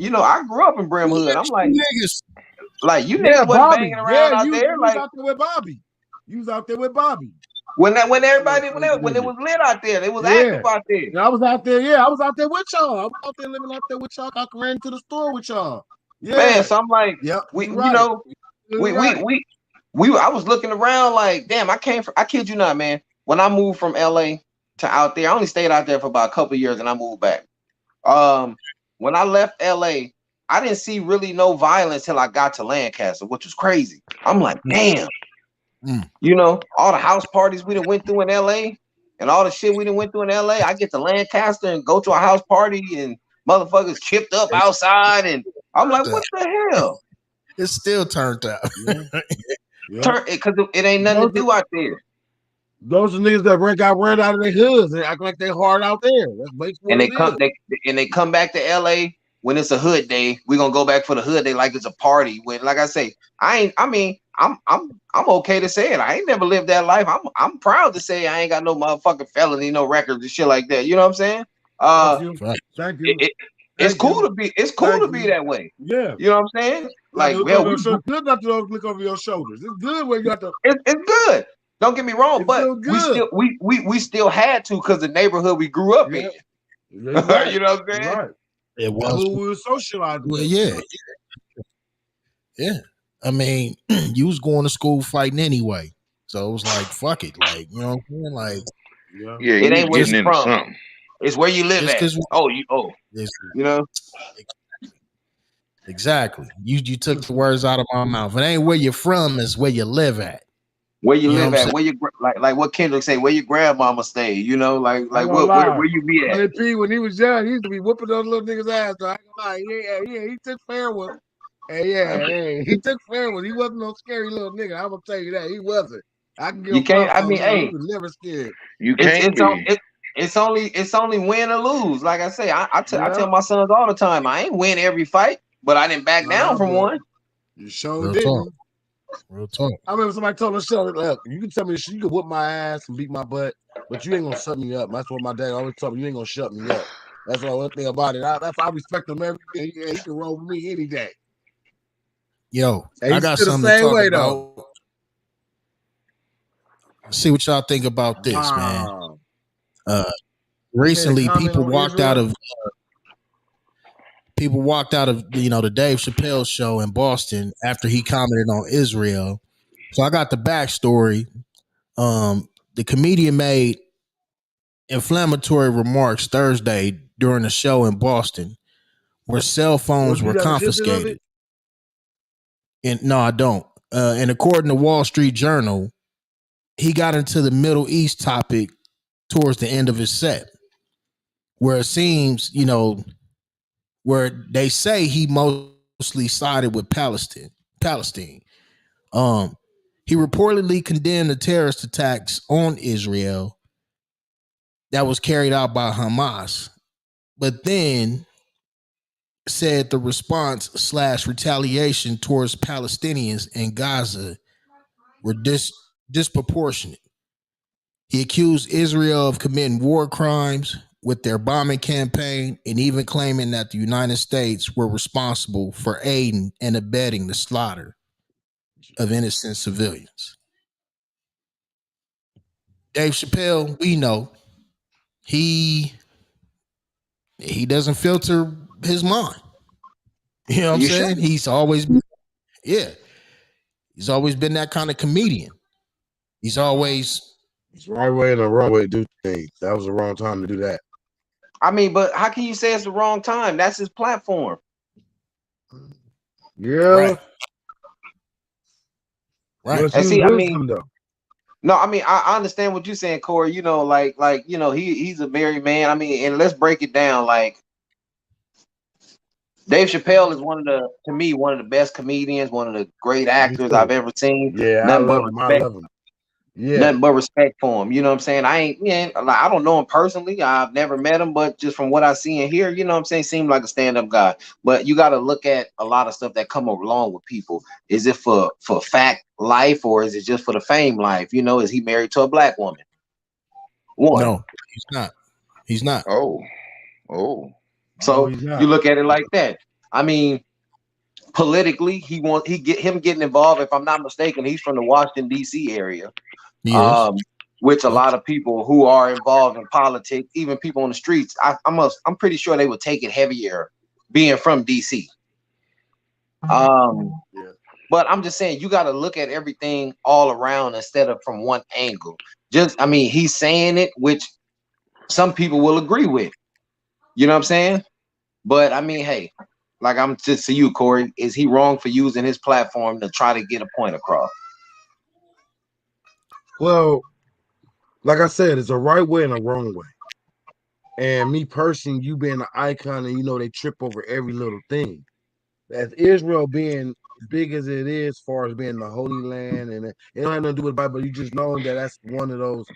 I grew up in Brim Hood. I'm like, you niggas wasn't banging around out there. Like, out there with Bobby. You was out there with Bobby. When it was lit out there, it was active out there. And I was out there. Yeah, I was out there with y'all. I was out there living out there with y'all. I ran to the store with y'all. Yeah, man. So I'm like, I was looking around like, damn, I kid you not, man. When I moved from LA to out there, I only stayed out there for about a couple of years and I moved back. When I left LA, I didn't see really no violence till I got to Lancaster, which was crazy. I'm like, damn. All the house parties we done went through in LA and all the shit we done went through in LA, I get to Lancaster and go to a house party and motherfuckers chipped up outside, and I'm like, what the hell? It's still turned out. Because it ain't nothing to do out there. Those are niggas that got ran out of their hoods and act like they hard out there. And they come back to LA when it's a hood day. We're gonna go back for the hood day like it's a party. When, like I say, I'm okay to say it. I ain't never lived that life. I'm proud to say I ain't got no motherfucking felony, no records and shit like that. You know what I'm saying? Thank you. it's Thank cool you. to be Thank be you. that way. Yeah. You know what I'm saying? Like, Like, look well, over your shoulder. Good not to look over your shoulders. It's good when you got to. it's good. Don't get me wrong, It's but still good. we still had to because the neighborhood we grew up Yeah. in. You're right. You know what I'm You're saying? right. It That's was. who we were socialized with. Yeah. I mean, you was going to school fighting anyway, so it was like, fuck it, like, you know what I'm saying, like, Yeah. Yeah, It you was ain't where getting just you into from. something. It's where you live just at. because You know? exactly, you took the words out of my mouth. It ain't where you're from, it's where you live at. Where you You know what live I'm at, saying? where you like what Kendrick say, where your grandmama stay, you know, I ain't gonna what lie. where you be at. P, when he was young, he used to be whooping those little niggas' ass. So I ain't gonna lie. Yeah, he took fair with. Hey, he took fair with. He wasn't no scary little nigga. I'm gonna tell you that he wasn't. I can give You him can't. props I on mean, that. He hey, was never scared. You it's can't it's on be. it, it's only win or lose. Like I say, I Yeah, tell my sons all the time, I ain't win every fight, but I didn't back down from but one. you sure Real talk, didn't. real talk. I remember somebody told us, look, you can tell me you can whoop my ass and beat my butt, but you ain't gonna shut me up. That's what my dad always told me. You ain't gonna shut me up. That's all one thing about it. That's why I respect him every day. Yeah, he can roll with me any day. Yo, And I he's got still the something to same talk way though. about. See what y'all think about this, man. Wow. Recently, Comment people on walked out Israel? of the Dave Chappelle show in Boston after he commented on Israel. So I got the backstory. The comedian made inflammatory remarks Thursday during a show in Boston where cell phones You were got a snippet of confiscated. it? And no, I don't. And according to Wall Street Journal, he got into the Middle East topic towards the end of his set, where it seems, where they say he mostly sided with Palestine. Um, he reportedly condemned the terrorist attacks on Israel that was carried out by Hamas, but then said the response / retaliation towards Palestinians in Gaza were disproportionate. He accused Israel of committing war crimes with their bombing campaign and even claiming that the United States were responsible for aiding and abetting the slaughter of innocent civilians. Dave Chappelle, we know he doesn't filter his mind. You know what I'm You should. saying? He's always been that kind of comedian. He's always It's the right way and the wrong way to do things. That was the wrong time to do that. I mean, but how can you say it's the wrong time? That's his platform. Yeah. right. Let's And use see, I mean, wisdom though. no, I mean, I understand what you're saying, Corey. You know, like he's a married man. I mean, and let's break it down. Like Dave Chappelle is to me, one of the best comedians, one of the great Me actors I've too. ever seen. Yeah, I Nothing but love him. I respect. love him. Yeah. Nothing but respect for him. You know what I'm saying? I don't know him personally. I've never met him, but just from what I see and hear, you know what I'm saying, seemed like a stand-up guy. But you got to look at a lot of stuff that come along with people. Is it for fact life, or is it just for the fame life? You know, is he married to a black woman? One. No, he's not. He's not. Oh, So He's you not. look at it like that. I mean, politically, him getting involved. If I'm not mistaken, he's from the Washington D.C. area. He is. Which a Yep. lot of people who are involved in politics, even people on the streets, I'm pretty sure they would take it heavier being from DC. Yeah. But I'm just saying you got to look at everything all around instead of from one angle. I mean, he's saying it, which some people will agree with. You know what I'm saying? But I mean, hey, like I'm just to you, Corey, is he wrong for using his platform to try to get a point across? Well, like I said, it's a right way and a wrong way. And me personally, you being an icon, and they trip over every little thing. As Israel being big as it is, as far as being the Holy Land, and it don't have nothing to do with the Bible. You just know that that's one of those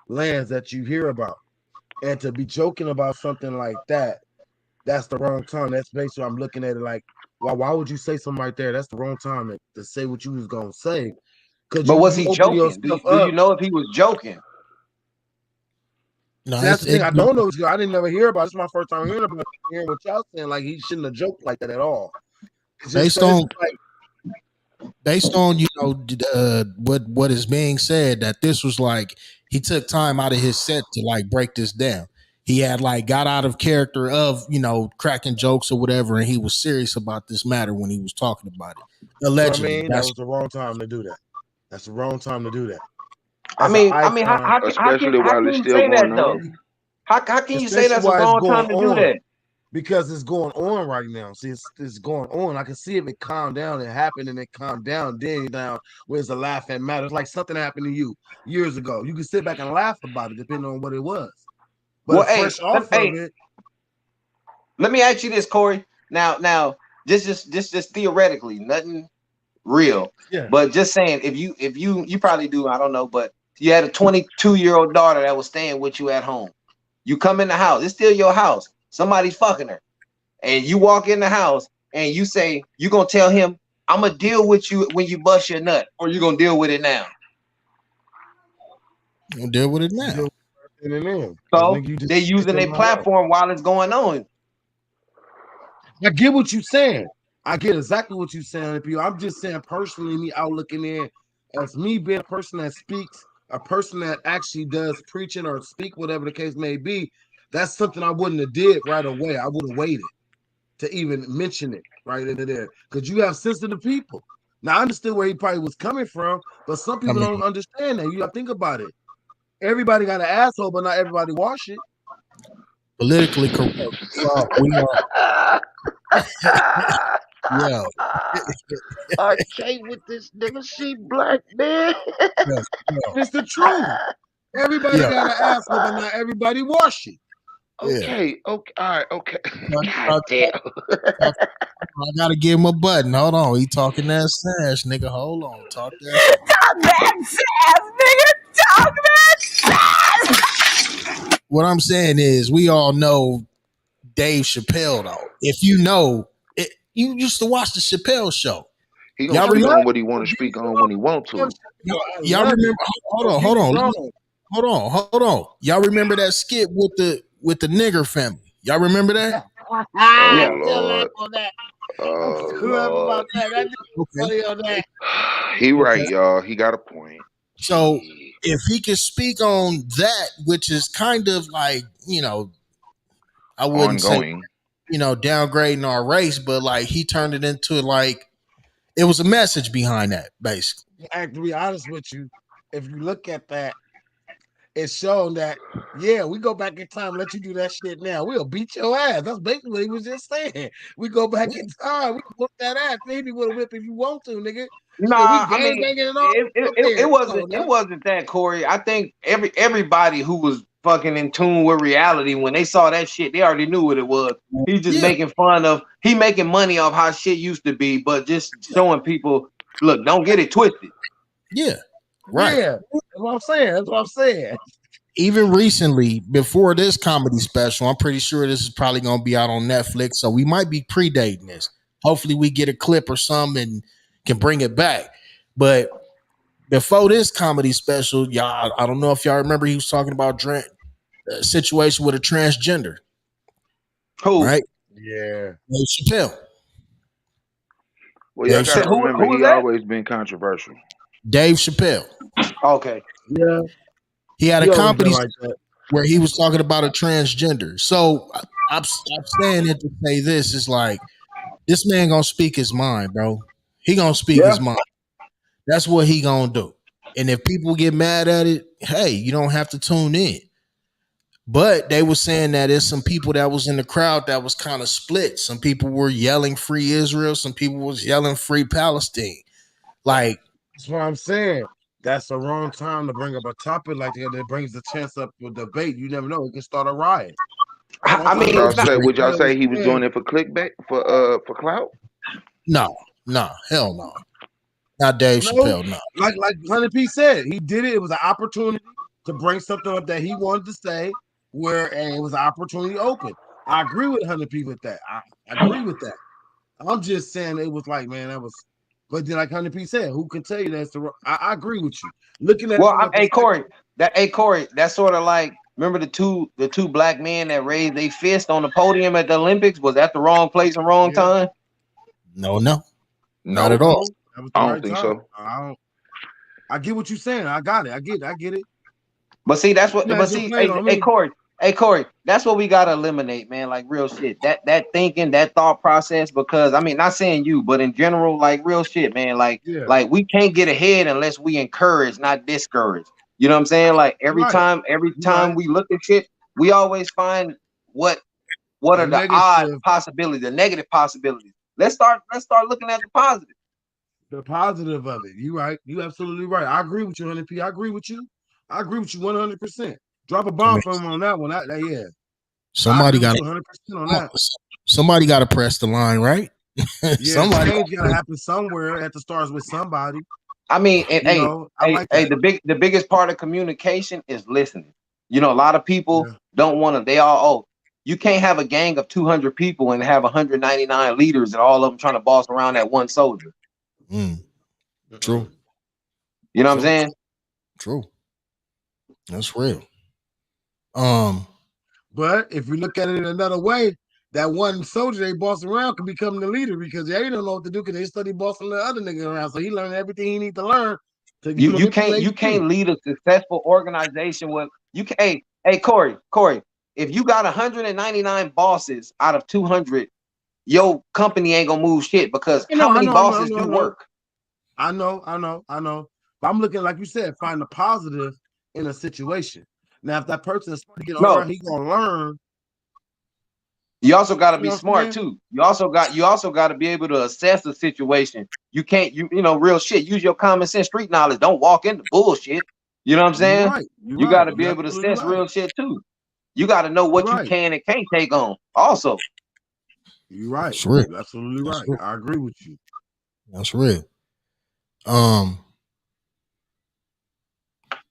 lands that you hear about, and to be joking about something like that, that's the wrong time. That's basically I'm looking at it like, why would you say something right there? That's the wrong time to say what you was gonna say, because But you was you he open joking? Do yourself you up. know if he was joking? No, See, that's the thing. I don't know. I didn't never hear about it. This is my first time hearing what y'all saying. Like he shouldn't have joked like that at all. It's just based that it's on like, based on what is being said, that this was like he took time out of his set to like break this down. He had like got out of character of cracking jokes or whatever, and he was serious about this matter when he was talking about it. so I Allegedly, mean, that was the wrong time to do that. That's the wrong time to do that. I As an mean, icon, especially how while can it's you still say that going though? on. How can you say especially that's a while it's wrong going time to do on, that? because it's going on right now. See, it's going on. I can see if it calmed down, it happened, and it calmed down. Then down, where's the laugh and matter? It's like something happened to you years ago. You can sit back and laugh about it, depending on what it was. But Well, fresh off of it, let me ask you this, Corey. Now, just theoretically, nothing real, yeah. but just saying, if you probably do, I don't know, but you had a 22-year-old daughter that was staying with you at home. You come in the house, it's still your house. Somebody's fucking her, and you walk in the house and you say you gonna tell him, "I'm gonna deal with you when you bust your nut," or you gonna deal with it now. we'll deal with it now. So they're using a platform while it's going on. I get what you're saying. I get exactly what you're saying. I'm just saying personally, me out looking in as me being a person that speaks, a person that actually does preaching or speak, whatever the case may be. That's something I wouldn't have did right away. I would have waited to even mention it right into there, because you have sensitive people. Now I understood where he probably was coming from, but some I people mean, don't understand that. You got to think about it. Everybody got an asshole, but not everybody wash it. politically correct. We are. Yeah, I can't with this nigga CBlack, man. yeah, yeah, It's the truth. Everybody yeah, got an asshole, but not everybody wash it. yeah. Okay, all right, okay. Talk, God talk, damn. talk, I gotta give him a button. Hold on, he talking that sash, nigga. Hold on, talk that. Talk that fast, nigga. Talk that fast. What I'm saying is, we all know Dave Chappelle, though. If you know, you used to watch the Chappelle show. He gonna Y'all speak remember? on what he want to speak on when he want to. Y'all remember? Hold on. Hold on. Y'all remember that skit with the nigger family? Y'all remember that? Oh Yeah. I still laugh Lord. on that. I Oh still laugh Lord. about that. That nigga was Okay. funny on that. He right, Okay. y'all. He got a point. So Shit. if he could speak on that, which is kind of like, I wouldn't say, Ongoing. downgrading our race, but like he turned it into like it was a message behind that, basically. And to be honest with you, if you look at that, it's shown that, yeah, we go back in time, let you do that shit now. We'll beat your ass. That's basically what he was just saying. We go back in time, we whoop that ass. Maybe with a whip if you want to, nigga. Shit, we Nah, I gang mean, banging and all it, it, up it, there. it Come wasn't on it now. wasn't that, Corey. I think everybody who was fucking in tune with reality, when they saw that shit, they already knew what it was. He's just Yeah, making money off how shit used to be, but just showing people, look, don't get it twisted. yeah, right. Yeah, that's what I'm saying. That's what I'm saying. Even recently, before this comedy special, I'm pretty sure this is probably going to be out on Netflix. So we might be predating this. Hopefully, we get a clip or something and can bring it back. But before this comedy special, y'all, I don't know if y'all remember, he was talking about a situation with a transgender, Who right? Yeah. Dave Chappelle. Well, y'all Dave, got to said remember, who was he that? always been controversial. Dave Chappelle. Okay. Yeah. He had a He always been comedy like that. where he was talking about a transgender. So I'm saying it to say this is like this man gonna speak his mind, bro. He gonna speak Yeah. his mind. That's what he gonna do. And if people get mad at it, hey, you don't have to tune in. But they were saying that there's some people that was in the crowd that was kind of split. Some people were yelling free Israel. Some people was yelling free Palestine. Like, That's what I'm saying. That's the wrong time to bring up a topic like that. That brings the chance up for debate. You never know. It can start a riot. I That's why Would mean, y'all most not, say? people Would y'all I say he was understand. doing it for clickbait, for clout? no, no, hell no. Not Dave No, Chappelle, no. like Hunter P said, he did it. It was an opportunity to bring something up that he wanted to say, and it was an opportunity open. I agree with Hunter P with that. I agree with that. I'm just saying it was like, man, that was. But then, like Hunter P said, who can tell you that's the? I agree with you. Looking at it well, from the hey perspective, Corey, that's sort of like Remember the two black men that raised their fist on the podium at the Olympics? Was that the wrong place and wrong time? No, not No, at all. No, that was the I don't right think time. so. I get what you're saying. I got it. I get it. But see, that's what. You But had your see, plate on me. Corey, that's what we gotta eliminate, man. Like real shit. That thinking, that thought process. Because I mean, not saying you, but in general, like real shit, man. Like we can't get ahead unless we encourage, not discourage. You know what I'm saying? Like every Right. time we look at shit, we always find what are the odd possibilities, the negative possibilities. Let's start looking at the positive. The positive of it. You right. You absolutely right. I agree with you, 100P. I agree with you. I agree with you 100%. Drop a bomb from him on that one. Yeah. Somebody got 100% on that. Somebody got to press the line, right? Yeah, change got to happen somewhere. It has to start with somebody. I mean, and the biggest part of communication is listening. You know, a lot of people don't want to. You can't have a gang of 200 people and have 199 leaders and all of them trying to boss around that one soldier. True. You know what I'm saying? True. That's real. But if we look at it in another way, that one soldier they boss around can become the leader because they don't know what to do because they study bossing the other nigga around. So he learned everything he need to learn to you can't lead a successful organization with you can hey Corey, if you got 199 bosses out of 200, your company ain't gonna move shit because how many bosses do work? I know. But I'm looking, like you said, find the positive in a situation. Now, if that person is smart to get around, he's gonna learn. You also got to be smart too. You also got to be able to assess the situation. You can't, you know, real shit. Use your common sense, street knowledge. Don't walk into bullshit. You know what I'm saying? You got to be able to assess real shit too. You got to know what you can and can't take on. Also, you're right. That's real. You're absolutely right. Real. I agree with you. That's real.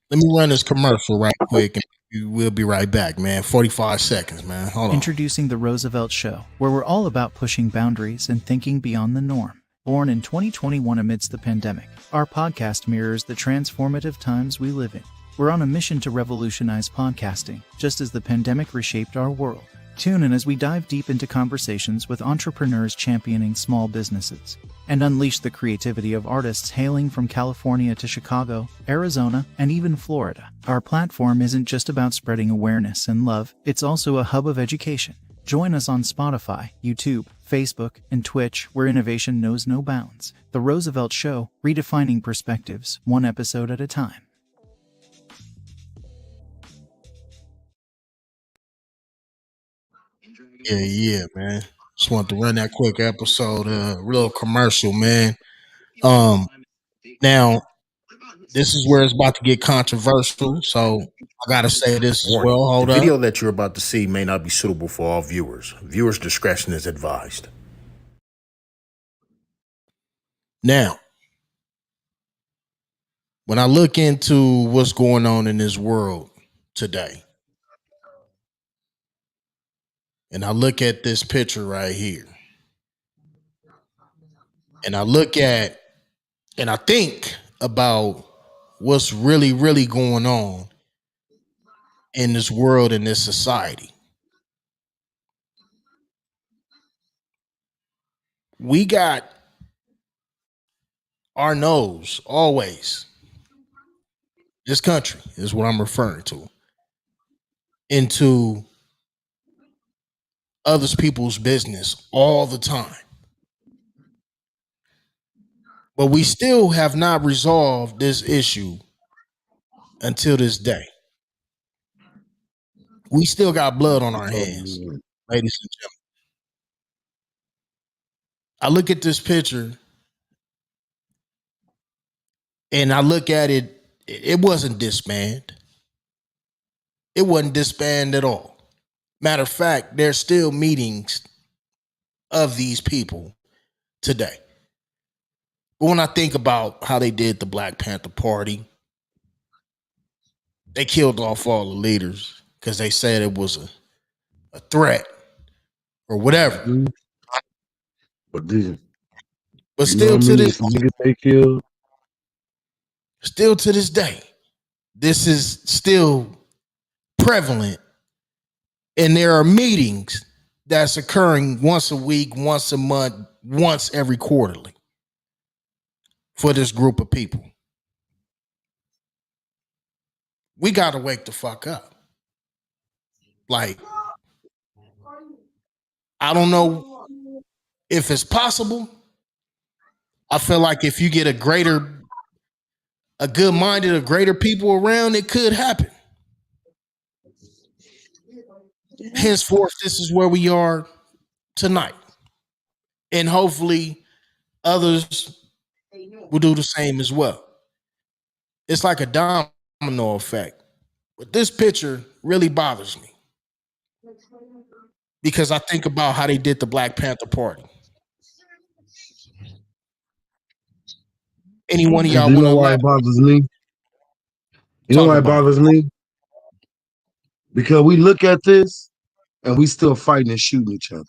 Let me run this commercial right quick and we'll be right back, man. 45 seconds, man. Hold on. Introducing The Roosevelt Show, where we're all about pushing boundaries and thinking beyond the norm. Born in 2021 amidst the pandemic, our podcast mirrors the transformative times we live in. We're on a mission to revolutionize podcasting, just as the pandemic reshaped our world. Tune in as we dive deep into conversations with entrepreneurs championing small businesses and unleash the creativity of artists hailing from California to Chicago, Arizona, and even Florida. Our platform isn't just about spreading awareness and love, it's also a hub of education. Join us on Spotify, YouTube, Facebook, and Twitch, where innovation knows no bounds. The Roosevelt Show, redefining perspectives, one episode at a time. Yeah, man. Just want to run that quick episode, real commercial, man. Now, this is where it's about to get controversial, so I gotta say this as well. Hold up. The video up. that you're about to see may not be suitable for all viewers. Viewers' discretion is advised. Now, when I look into what's going on in this world today, and I look at this picture right here, and I look at, and I think about what's really, really going on in this world, in this society. We got our nose always, this country is what I'm referring to, into other people's business all the time. But we still have not resolved this issue until this day. We still got blood on our hands, ladies and gentlemen. I look at this picture and I look at it, it wasn't disbanded. It wasn't disbanded at all. Matter of fact, there's still meetings of these people today. But when I think about how they did the Black Panther Party, they killed off all the leaders because they said it was a threat or whatever. But still to this they killed. Still to this day, this is still prevalent, and there are meetings that's occurring once a week, once a month, once every quarterly for this group of people. We got to wake the fuck up. Like, I don't know if it's possible. I feel like if you get a good-minded, a greater people around, it could happen. Henceforth, this is where we are tonight. And hopefully others will do the same as well. It's like a domino effect. But this picture really bothers me because I think about how they did the Black Panther Party. Any one of And y'all do you want to know why it elaborate? bothers me? You know Talk why it about it. bothers me? Because we look at this and we still fighting and shooting each other.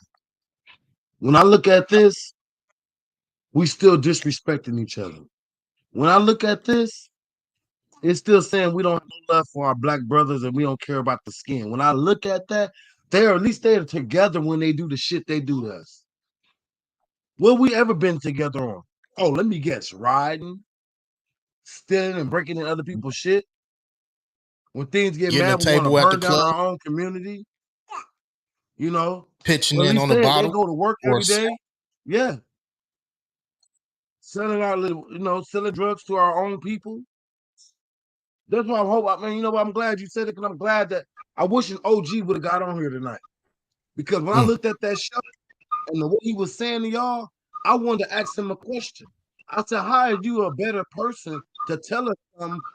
When I look at this, we still disrespecting each other. When I look at this, it's still saying we don't have no love for our black brothers and we don't care about the skin. When I look at that, at least they're together when they do the shit they do to us. What we ever been together on? Oh, let me guess, riding, stealing, and breaking in other people's shit. When things get Getting a mad, we want to table at the burn down club, our own community. You know, pitching but at in least on a they bottle go to work or a every day. Yeah, selling our little, selling drugs to our own people. That's why I'm hoping. I mean, you know what? I'm glad you said it, because I'm glad that I wish an OG would have got on here tonight. Because when I looked at that show and the way he was saying to y'all, I wanted to ask him a question. I said, how are you a better person to tell us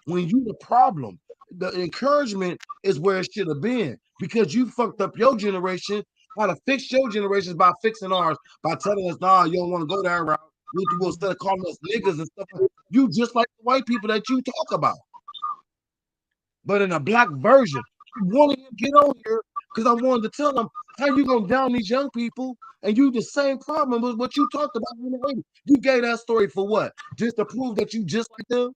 when you the problem? The encouragement is where it should have been, because you fucked up your generation. How to fix your generations by fixing ours, by telling us, nah, you don't want to go that route. Instead of calling us niggas and stuff, you just like the white people that you talk about, but in a black version. I wanted him to get on here because I wanted to tell him, how you gonna down these young people and you the same problem with what you talked about in the 80s. You gave that story for what? Just to prove that you just like them?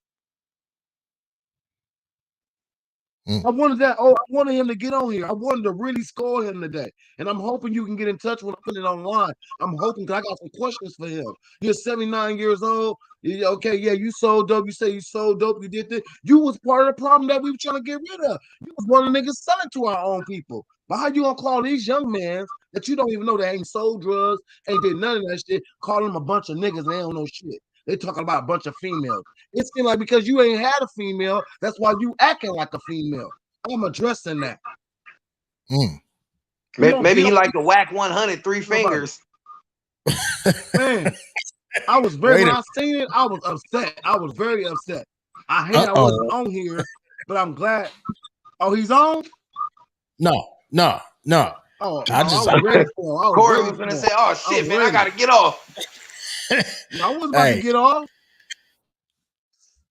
I wanted that. Oh, I wanted him to get on here. I wanted to really score him today. And I'm hoping you can get in touch when I put it online. I'm hoping, because I got some questions for him. You're 79 years old. Okay, yeah, you sold dope. You say you sold dope. You did this. You was part of the problem that we were trying to get rid of. You was one of the niggas selling to our own people. But how you gonna call these young men that you don't even know that ain't sold drugs, ain't did none of that shit, call them a bunch of niggas and they don't know shit? They talking about a bunch of females. It seems like because you ain't had a female, that's why you acting like a female. I'm addressing that. Maybe he like the whack 100 3 fingers. Man, I was when I seen it, I was upset. I was very upset. I hate I wasn't on here, but I'm glad. Oh, he's on? No. Oh, I was ready for him. Corey was gonna say, oh shit, man, I gotta get off. I wasn't about to get off.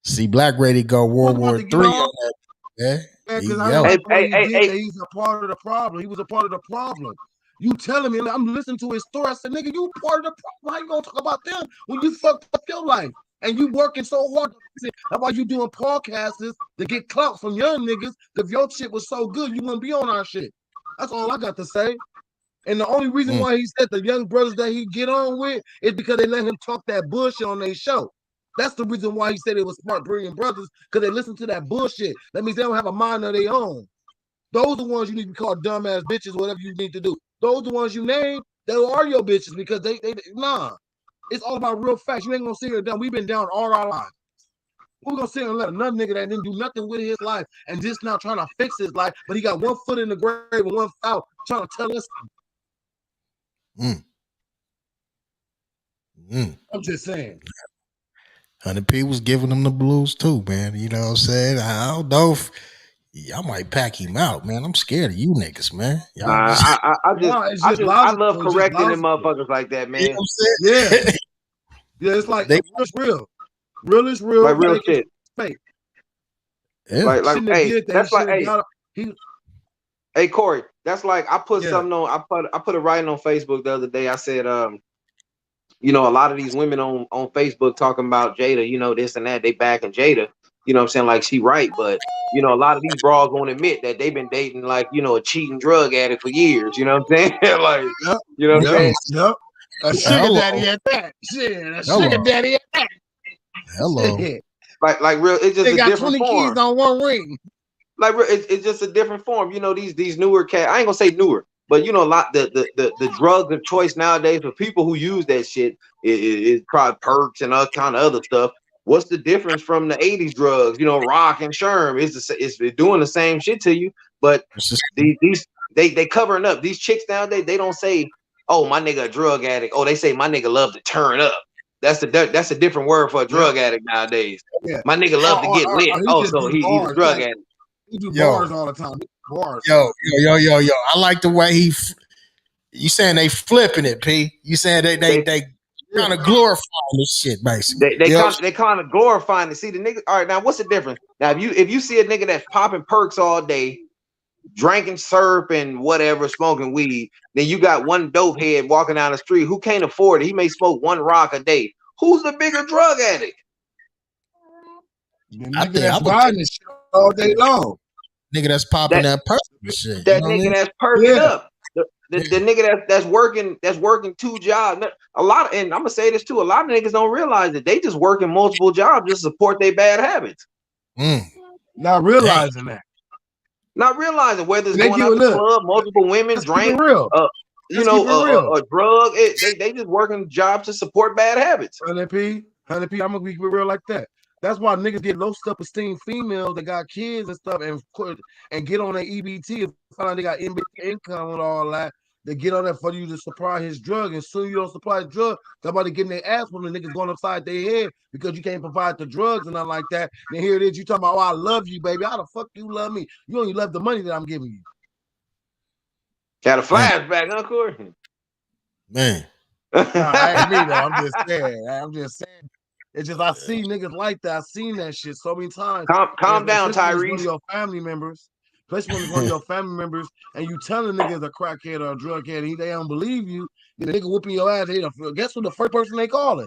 CBlack ready to go World War III on that, man. Because I didn't like the way he did that. He's a part of the problem. He was a part of the problem. You telling me, I'm listening to his story. I said, nigga, you part of the problem. How you gonna talk about them when you fucked up your life? And you working so hard. That's why you doing podcasts to get clout from young niggas. If your shit was so good, you wouldn't be on our shit. That's all I got to say. And the only reason why he said the young brothers that he get on with is because they let him talk that bullshit on their show. That's the reason why he said it was smart brilliant brothers, because they listen to that bullshit. That means they don't have a mind of their own. Those are the ones you need to call dumbass bitches, whatever you need to do. Those are the ones you name, they are your bitches, because they nah. It's all about real facts. You ain't gonna sit here down. We've been down all our lives. We're gonna sit here and let another nigga that didn't do nothing with his life and just now trying to fix his life, but he got one foot in the grave and one out trying to tell us. I'm just saying. Hunned was giving them the blues too, man. You know what I'm saying? I don't know if y'all might pack him out, man. I'm scared of you niggas, man. I love correcting them motherfuckers like that, man. You know what I'm saying? Yeah, it's like it's real. Real is real. Like real shit. Fake. Yeah. Like hey, that's like hey Corey, that's like I put something on. I put a writing on Facebook the other day. I said, you know, a lot of these women on Facebook talking about Jada, you know, this and that, they backing Jada. you know what I'm saying, like she right, but you know, a lot of these bras won't admit that they've been dating like, you know, a cheating drug addict for years. You know what I'm saying? Like, Yep. you know what I'm saying? Yep. A sugar Hello. daddy at that. Shit, a Hello. sugar daddy at that. Hello. Shit. Like real, it's just They a got different 20 keys form. on one ring. Like it's just a different form. You know, these newer cat. I ain't gonna say newer, but you know, a lot the drugs of choice nowadays for people who use that shit is probably perks and all kind of other stuff. What's the difference from the 80s drugs? You know, rock and sherm. It's doing the same shit to you, but these they covering up. These chicks nowadays, they don't say, "Oh, my nigga a drug addict." Oh, they say, "My nigga love to turn up." That's a different word for a drug addict nowadays. Yeah. My nigga love to get lit. Or he Oh, just so do he's a bars. drug addict. He do Yo. bars all the time. Bars. Yo. I like the way you saying they flipping it, P. You saying they kind of glorifying this shit, basically. They kind of glorifying it. See the nigga. All right, now what's the difference? Now if you see a nigga that's popping perks all day, drinking syrup and whatever, smoking weed, then you got one dope head walking down the street who can't afford it. He may smoke one rock a day. Who's the bigger drug addict? The nigga that's riding this shit all day long. Nigga that's popping that perk shit. That you know nigga that's perking up. The nigga that's working two jobs. A lot, and I'm gonna say this too. A lot of niggas don't realize that they just working multiple jobs just to support their bad habits. Not realizing that. Not realizing whether it's going out to the club, multiple women, drink, you know, a drug. They just working jobs to support bad habits. 100p, I'm gonna be real like that. That's why niggas get low self-esteem females that got kids and stuff and get on their EBT and find out they got income and all that. They get on there for you to supply his drug, and soon you don't supply the drug, somebody getting their ass when the niggas going upside their head because you can't provide the drugs and nothing like that. And here it is, you talking about, oh, I love you, baby. How the fuck you love me? You only love the money that I'm giving you. Got a flashback, huh, Corey? Man. Nah, I ain't me though. I'm just saying. It's just I see niggas like that. I've seen that shit so many times. Calm down, Tyrese. One of your family members, especially when it's one of your family members, and you telling niggas a crackhead or a drug head, and they don't believe you. The nigga whooping your ass. Guess what? The first person they calling?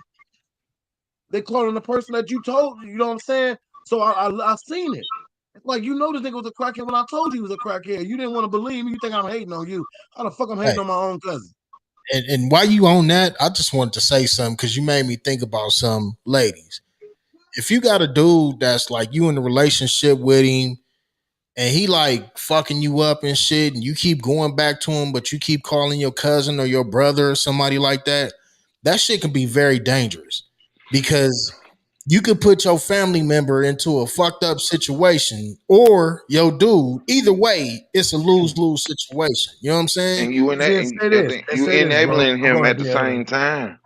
They calling the person that you told. You know what I'm saying? So I seen it. It's like, you know, this nigga was a crackhead when I told you he was a crackhead. You didn't want to believe me. You think I'm hating on you? How the fuck I'm hating on my own cousin? And while you on that, I just wanted to say something because you made me think about some ladies. If you got a dude that's like you in a relationship with him and he like fucking you up and shit, and you keep going back to him, but you keep calling your cousin or your brother or somebody like that, that shit can be very dangerous because you could put your family member into a fucked up situation or your dude. Either way, it's a lose-lose situation. You know what I'm saying? And you enabling him at the same time.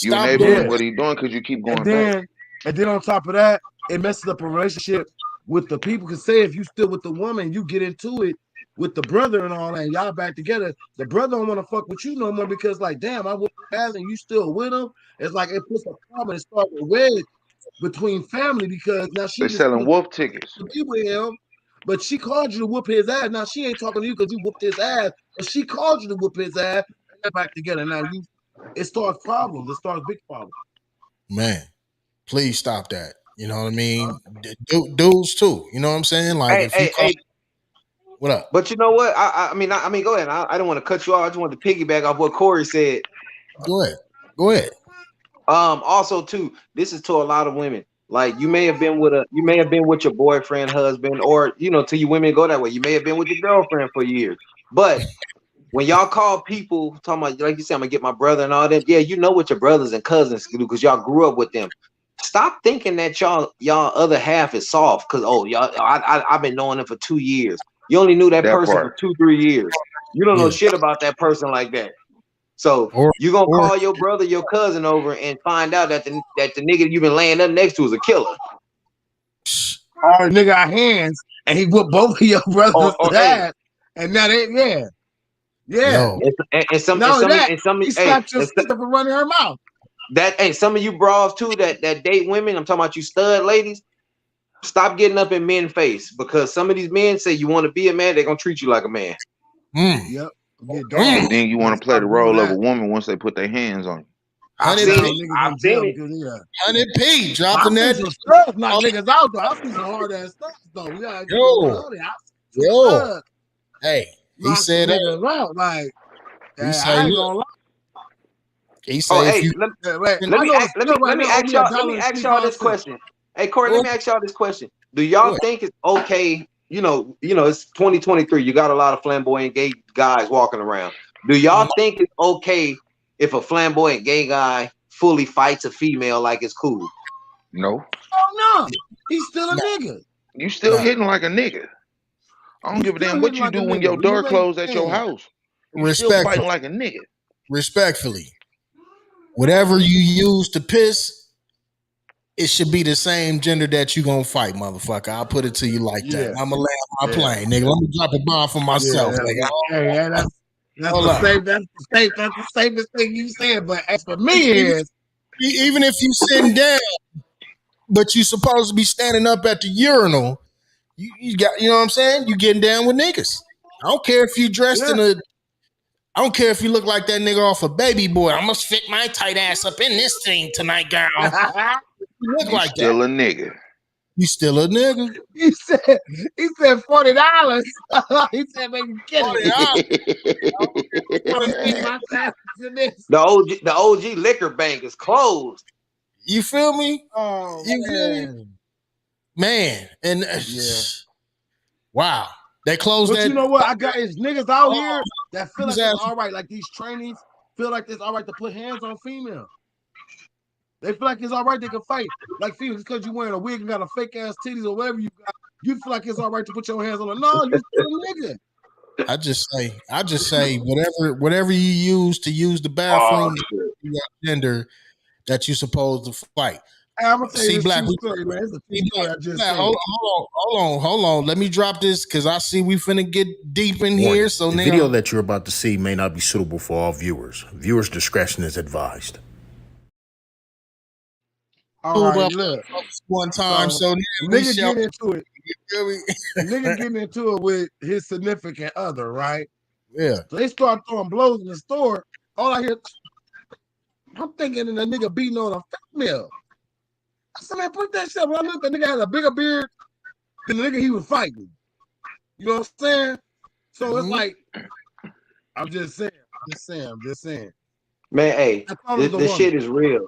You enabling what he's doing because you keep going back. And then on top of that, it messes up a relationship with the people. Because say if you still with the woman, you get into it with the brother and all that, and y'all back together. The brother don't want to fuck with you no more because, like, damn, I whooped your ass and you still with him. It's like it puts a problem and starts a wedge between family because now They're selling wolf tickets. To be with him, but she called you to whoop his ass. Now she ain't talking to you because you whooped his ass, but she called you to whoop his ass. And they're back together now. It starts problems. It starts big problems. Man, please stop that. You know what I mean? Dudes too. You know what I'm saying? Like what up? But you know what? I mean, go ahead. I don't want to cut you off. I just want to piggyback off what Corey said. Go ahead. Also, too, this is to a lot of women. Like you may have been with your boyfriend, husband, or to you women go that way. You may have been with your girlfriend for years, but when y'all call people talking about, like you said, I'm gonna get my brother and all that. Yeah, you know what your brothers and cousins do because y'all grew up with them. Stop thinking that y'all other half is soft because I've been knowing them for 2 years. You only knew that person for 2-3 years. You don't know shit about that person like that. So you gonna call your brother, your cousin over and find out that the nigga you've been laying up next to is a killer. Or nigga got hands and he whooped both of your brothers' ass, and now they and some he slapped your sister for running her mouth. Some of you bras too that date women. I'm talking about you stud ladies. Stop getting up in men's face because some of these men say you want to be a man, they're gonna treat you like a man. Yep. And then you want to play the role of a woman once they put their hands on you. I've 100 seen P, it. I've seen it. 100 P, dropping I that. see some stuff knock niggas out though. I see some hard ass stuff though. We gotta keep it Yo, 100. I see some yo, stuff hey, he knock some said, niggas out. Like, he I say, ain't look, gonna lie. he Oh, say, if hey, you, let I me know the ask, let still me right let me now owe ask me a y'all let dollar me and ask y'all this 25 cents. question. Hey, Corey, let go me ask y'all this question. Do y'all ahead. think it's okay? You know, it's 2023. You got a lot of flamboyant gay guys walking around. Do y'all think it's okay if a flamboyant gay guy fully fights a female like it's cool? No, Oh no, he's still a Nah, nigga. you still nah, hitting like a nigga. I don't He's give a still damn what hitting you like a do when nigga. your When you door make closed at your house. You still respectfully, fighting like a nigga. respectfully, whatever you use to piss, it should be the same gender that you gonna fight, motherfucker. I'll put it to you like that. yeah, And I'm gonna land my yeah, plane, nigga. Let me drop a bomb for myself, nigga. yeah. That's Hold the up. safe. That's the safest thing you said. But as for me is, Even if you sitting down, but you supposed to be standing up at the urinal, you got, you know what I'm saying? You getting down with niggas. I don't care if you dressed yeah, in a, I don't care if you look like that nigga off a Baby Boy. I must fit my tight ass up in this thing tonight, girl. You look You like that. still a nigga. You still a nigga. he said $40. He said, "Baby, get it. I want to fit my size in this." The OG liquor bank is closed. You feel me? Oh You feel me? Man, and yeah. wow, they closed But that. you know what? I got is niggas out Hold here on, that feel just like it's ask all right. Like these trainees feel like it's all right to put hands on female. They feel like it's all right. They can fight like females because you wearing a wig and got a fake ass titties or whatever you got. You feel like it's all right to put your hands on her. No, you still a nigga. I just say whatever you use the Oh bathroom, shit. you got gender that you supposed to fight. Hey, I'm gonna tell you See this black, true story, man. It's a true see story. black, I just black. seen. Hold on. Let me drop this because I see we finna get deep in here. Warning, So the video nigga, that you're about to see may not be suitable for all viewers. Viewers' discretion is advised. All move right, up look. one time. So So a we nigga shall. get into it. A nigga getting into it with his significant other, right? Yeah. So they start throwing blows in the store. All I hear, I'm thinking the nigga beating on a female. I said, man, put that shit. When I looked, the nigga had a bigger beard than the nigga he was fighting. You know what I'm saying? So it's like, I'm just saying. Man, hey, I thought it was the this woman. shit is real.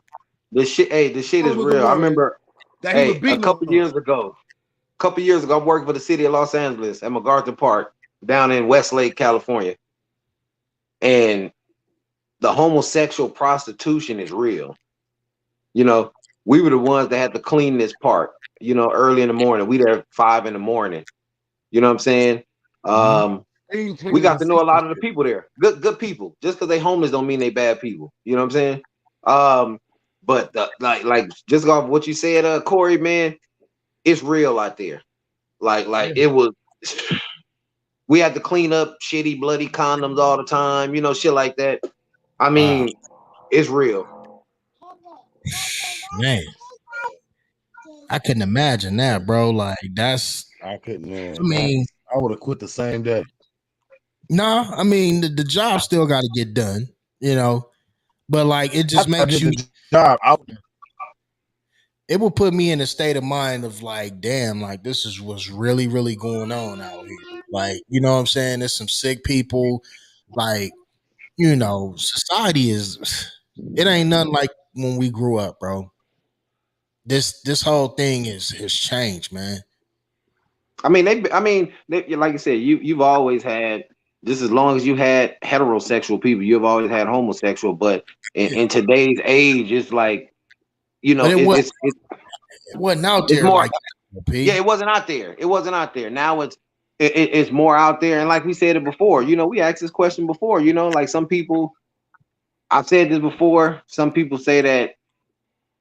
This shit I thought is it was the real. I woman remember, that he was hey, a beating couple on. years ago, I worked for the city of Los Angeles at MacArthur Park down in Westlake, California. And the homosexual prostitution is real. You know, we were the ones that had to clean this park, early in the morning. We there at 5 in the morning. You know what I'm saying? We got to know a lot of the people there. Good people. Just because they homeless don't mean they bad people. You know what I'm saying? But like just off what you said, Corey, man, it's real out there. Like it was. We had to clean up shitty, bloody condoms all the time. Shit like that. I Wow, mean, it's real. man, I couldn't imagine that, bro. Like that's. I couldn't, I man. mean, I would have quit the same day. nah. I mean, the job still got to get done, But like, it just I makes did you. the job out there. It will put me in a state of mind of like, damn, like this is what's really, really going on out here. Like, you know what I'm saying? There's some sick people. Like, society is. It ain't nothing like when we grew up, bro. This whole thing has changed, man. I mean, like I said, you've always had, just as long as you had heterosexual people, you've always had homosexual. But Yeah. in today's age, it's like, But it wasn't out it's there more. like that, Yeah, P. it wasn't out there. It wasn't out there. Now it's more out there. And like we said it before, we asked this question before. Like some people, I've said this before. Some people say that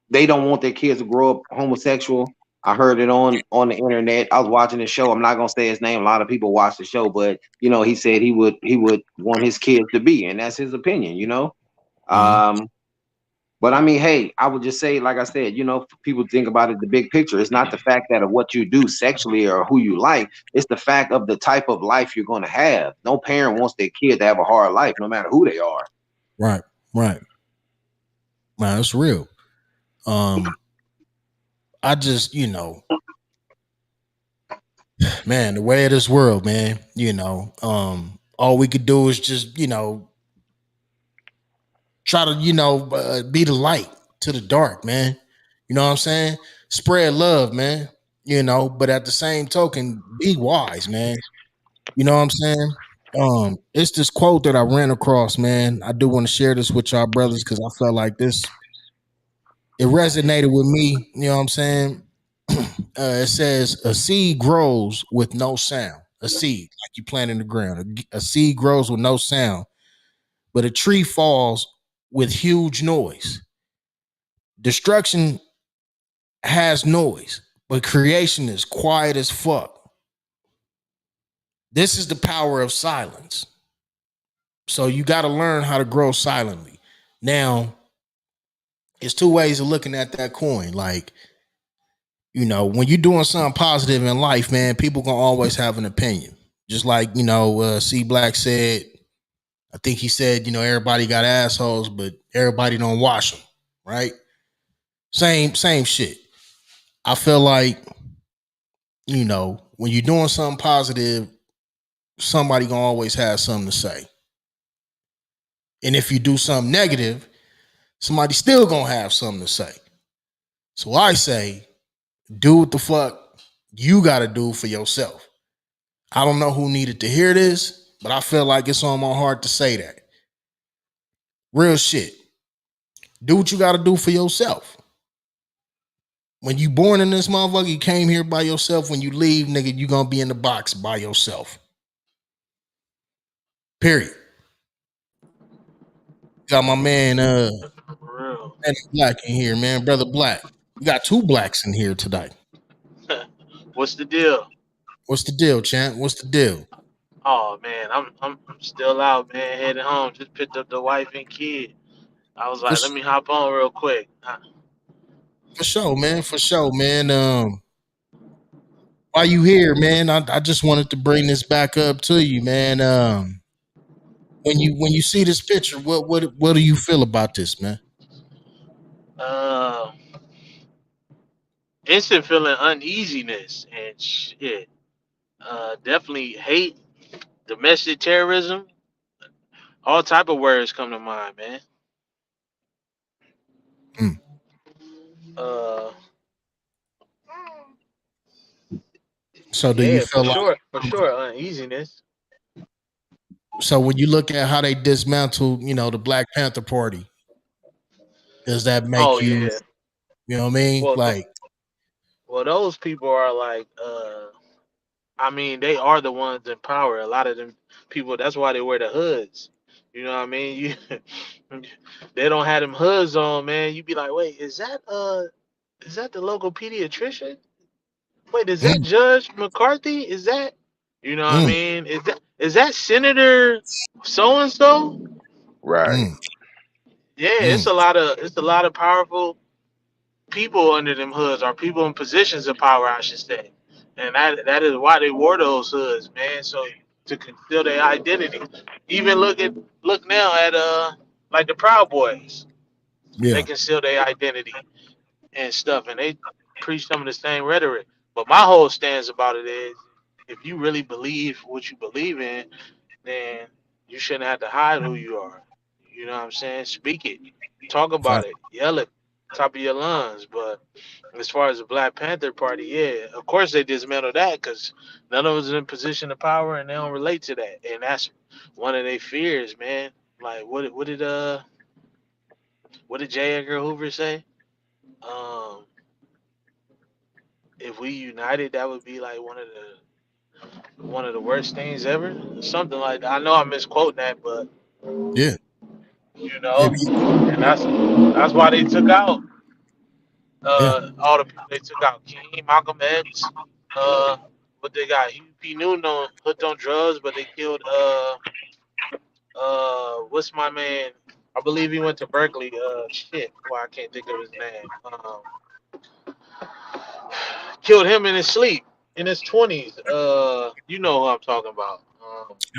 they don't want their kids to grow up homosexual. I heard it on the internet. I was watching the show. I'm not gonna say his name. A lot of people watch the show, but he said he would want his kids to be, and that's his opinion. Mhm. But I mean, hey, I would just say, like I said, people think about it, the big picture. It's not the fact that of what you do sexually or who you like. It's the fact of the type of life you're going to have. No parent wants their kid to have a hard life, no matter who they are. Right, right. Man, it's real. Um, I just, man, the way of this world, man, all we could do is just, try to, be the light to the dark, man. You know what I'm saying? Spread love, man. But at the same token, be wise, man. You know what I'm saying? It's this quote that I ran across, man. I do want to share this with y'all brothers because I felt like this, it resonated with me. You know what I'm saying? It says a seed grows with no sound. A seed, like you plant in the ground. A seed grows with no sound, but a tree falls with huge noise. Destruction has noise, but creation is quiet as fuck. This is the power of silence. So you got to learn how to grow silently. Now, it's two ways of looking at that coin. Like, when you're doing something positive in life, man, people gonna always have an opinion. Just like, CBlack said, I think he said, everybody got assholes, but everybody don't wash them, right? Same shit. I feel like, when you're doing something positive, somebody gonna always have something to say. And if you do something negative, somebody still gonna have something to say. So I say, do what the fuck you gotta do for yourself. I don't know who needed to hear this, but I feel like it's on my heart to say that. Real shit. Do what you gotta do for yourself. When you born in this motherfucker, you came here by yourself. When you leave, nigga, you gonna be in the box by yourself. Period. Got my man, For man Black in here, man. Brother Black. We got two blacks in here today. real. What's the deal? What's the deal, champ? What's the deal? Oh man, I'm still out, man. Heading home. Just picked up the wife and kid. I was For, like, let me hop on real quick. for sure, man. For sure, man. While you here, man, I just wanted to bring this back up to you, man. When you see this picture, what do you feel about this, man? Uh, instant feeling uneasiness and shit. Definitely hate, domestic terrorism. All type of words come to mind, man. Mm. Uh, So do you yeah, feel like for sure, uneasiness. so when you look at how they dismantle, the Black Panther Party, does that Oh make you, yeah. you know what I mean? Well, Like, those people are like, I mean, they are the ones in power. A lot of them people. That's why they wear the hoods. You know what I mean? They don't have them hoods on, man. You be like, wait, is that the local pediatrician? Wait, is that mm, Judge McCarthy? Is that, you know what I mm, mean? Is that Senator so and so? Right. mm, Yeah, mm, it's a lot of powerful people under them hoods, or people in positions of power, I should say, and that is why they wore those hoods, man. So to conceal their identity. Even look now at like the Proud Boys, they yeah, conceal their identity and stuff, and they preach some of the same rhetoric. But my whole stance about it is, if you really believe what you believe in, then you shouldn't have to hide who you are. You know what I'm saying? Speak it, talk about fact, it, yell it, top of your lungs. But as far as the Black Panther Party, yeah, of course they dismantled that because none of us is in position of power and they don't relate to that, and that's one of their fears, man. Like what did J. Edgar Hoover say? Um, if we united, that would be like one of the worst things ever, something like that. I know I'm misquoting that, but yeah, you yeah, know, and that's why they took out yeah, all the people they took out. King, Malcolm X, uh, but they got Huey P. Newton on hooked on drugs, but they killed what's my man? I believe he went to Berkeley. Shit, well I can't think of his name. Killed him in his sleep in his 20s. You know who I'm talking about.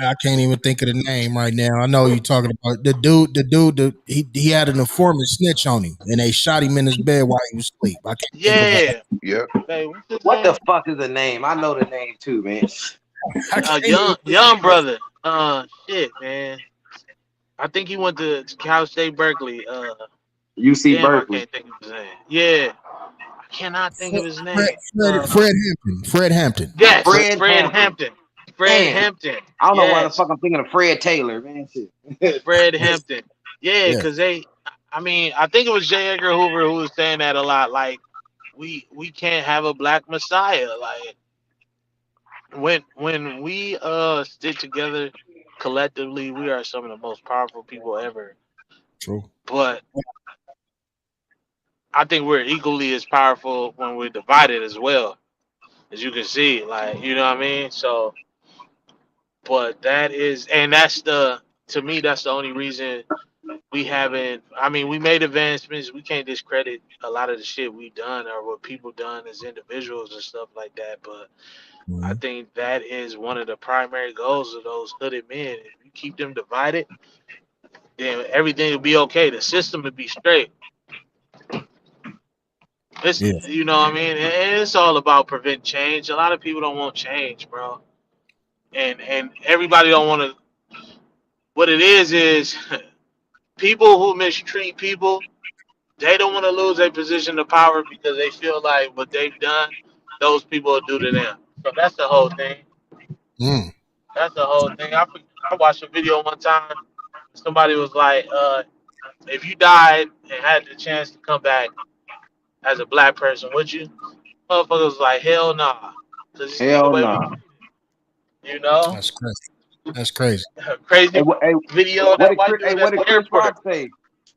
I can't even think of the name right now. I know you're talking about the dude. He had an informant snitch on him, and they shot him in his bed while he was asleep. I can't think of Yeah. Yep. Hey, what's his What the name? fuck is the name? I know the name too, man. I can't even Young brother. Shit, man. I think he went to Cal State Berkeley. UC Damn, I Berkeley. can't think of his name. Yeah, I cannot think of his Fred, name. Fred Hampton. Fred Hampton. Yes, Fred Fred Hampton. Hampton. Fred Damn. Hampton. I don't know why the Yes, fuck I'm thinking of Fred Taylor, man. Shit. Fred Yeah, Hampton. Yeah, yeah, because they. I mean, I think it was J. Edgar Hoover who was saying that a lot. Like, we can't have a black messiah. Like, when we stick together collectively, we are some of the most powerful people ever. true. But I think we're equally as powerful when we're divided as well, as you can see. Like, you know what I mean? So, but that is, and that's the, to me, that's the only reason we haven't. I mean, we made advancements. We can't discredit a lot of the shit we done or what people done as individuals and stuff like that. But I Mhm. think that is one of the primary goals of those hooded men. If you keep them divided, then everything will be okay. The system will be straight. It's, Yeah, you know what I mean? And it's all about prevent change. A lot of people don't want change, bro. And everybody don't want to. What it is people who mistreat people, they don't want to lose their position of power because they feel like what they've done, those people will do to them. So that's the whole thing. mm, That's the whole thing. I watched a video one time. Somebody was like, if you died and had the chance to come back as a black person, would you? Motherfuckers was like, hell nah. Because you see the Hell way we no. treated, you know? that's crazy. That's crazy. Crazy Hey, video of that white dude what at did the Chris airport. Rock say?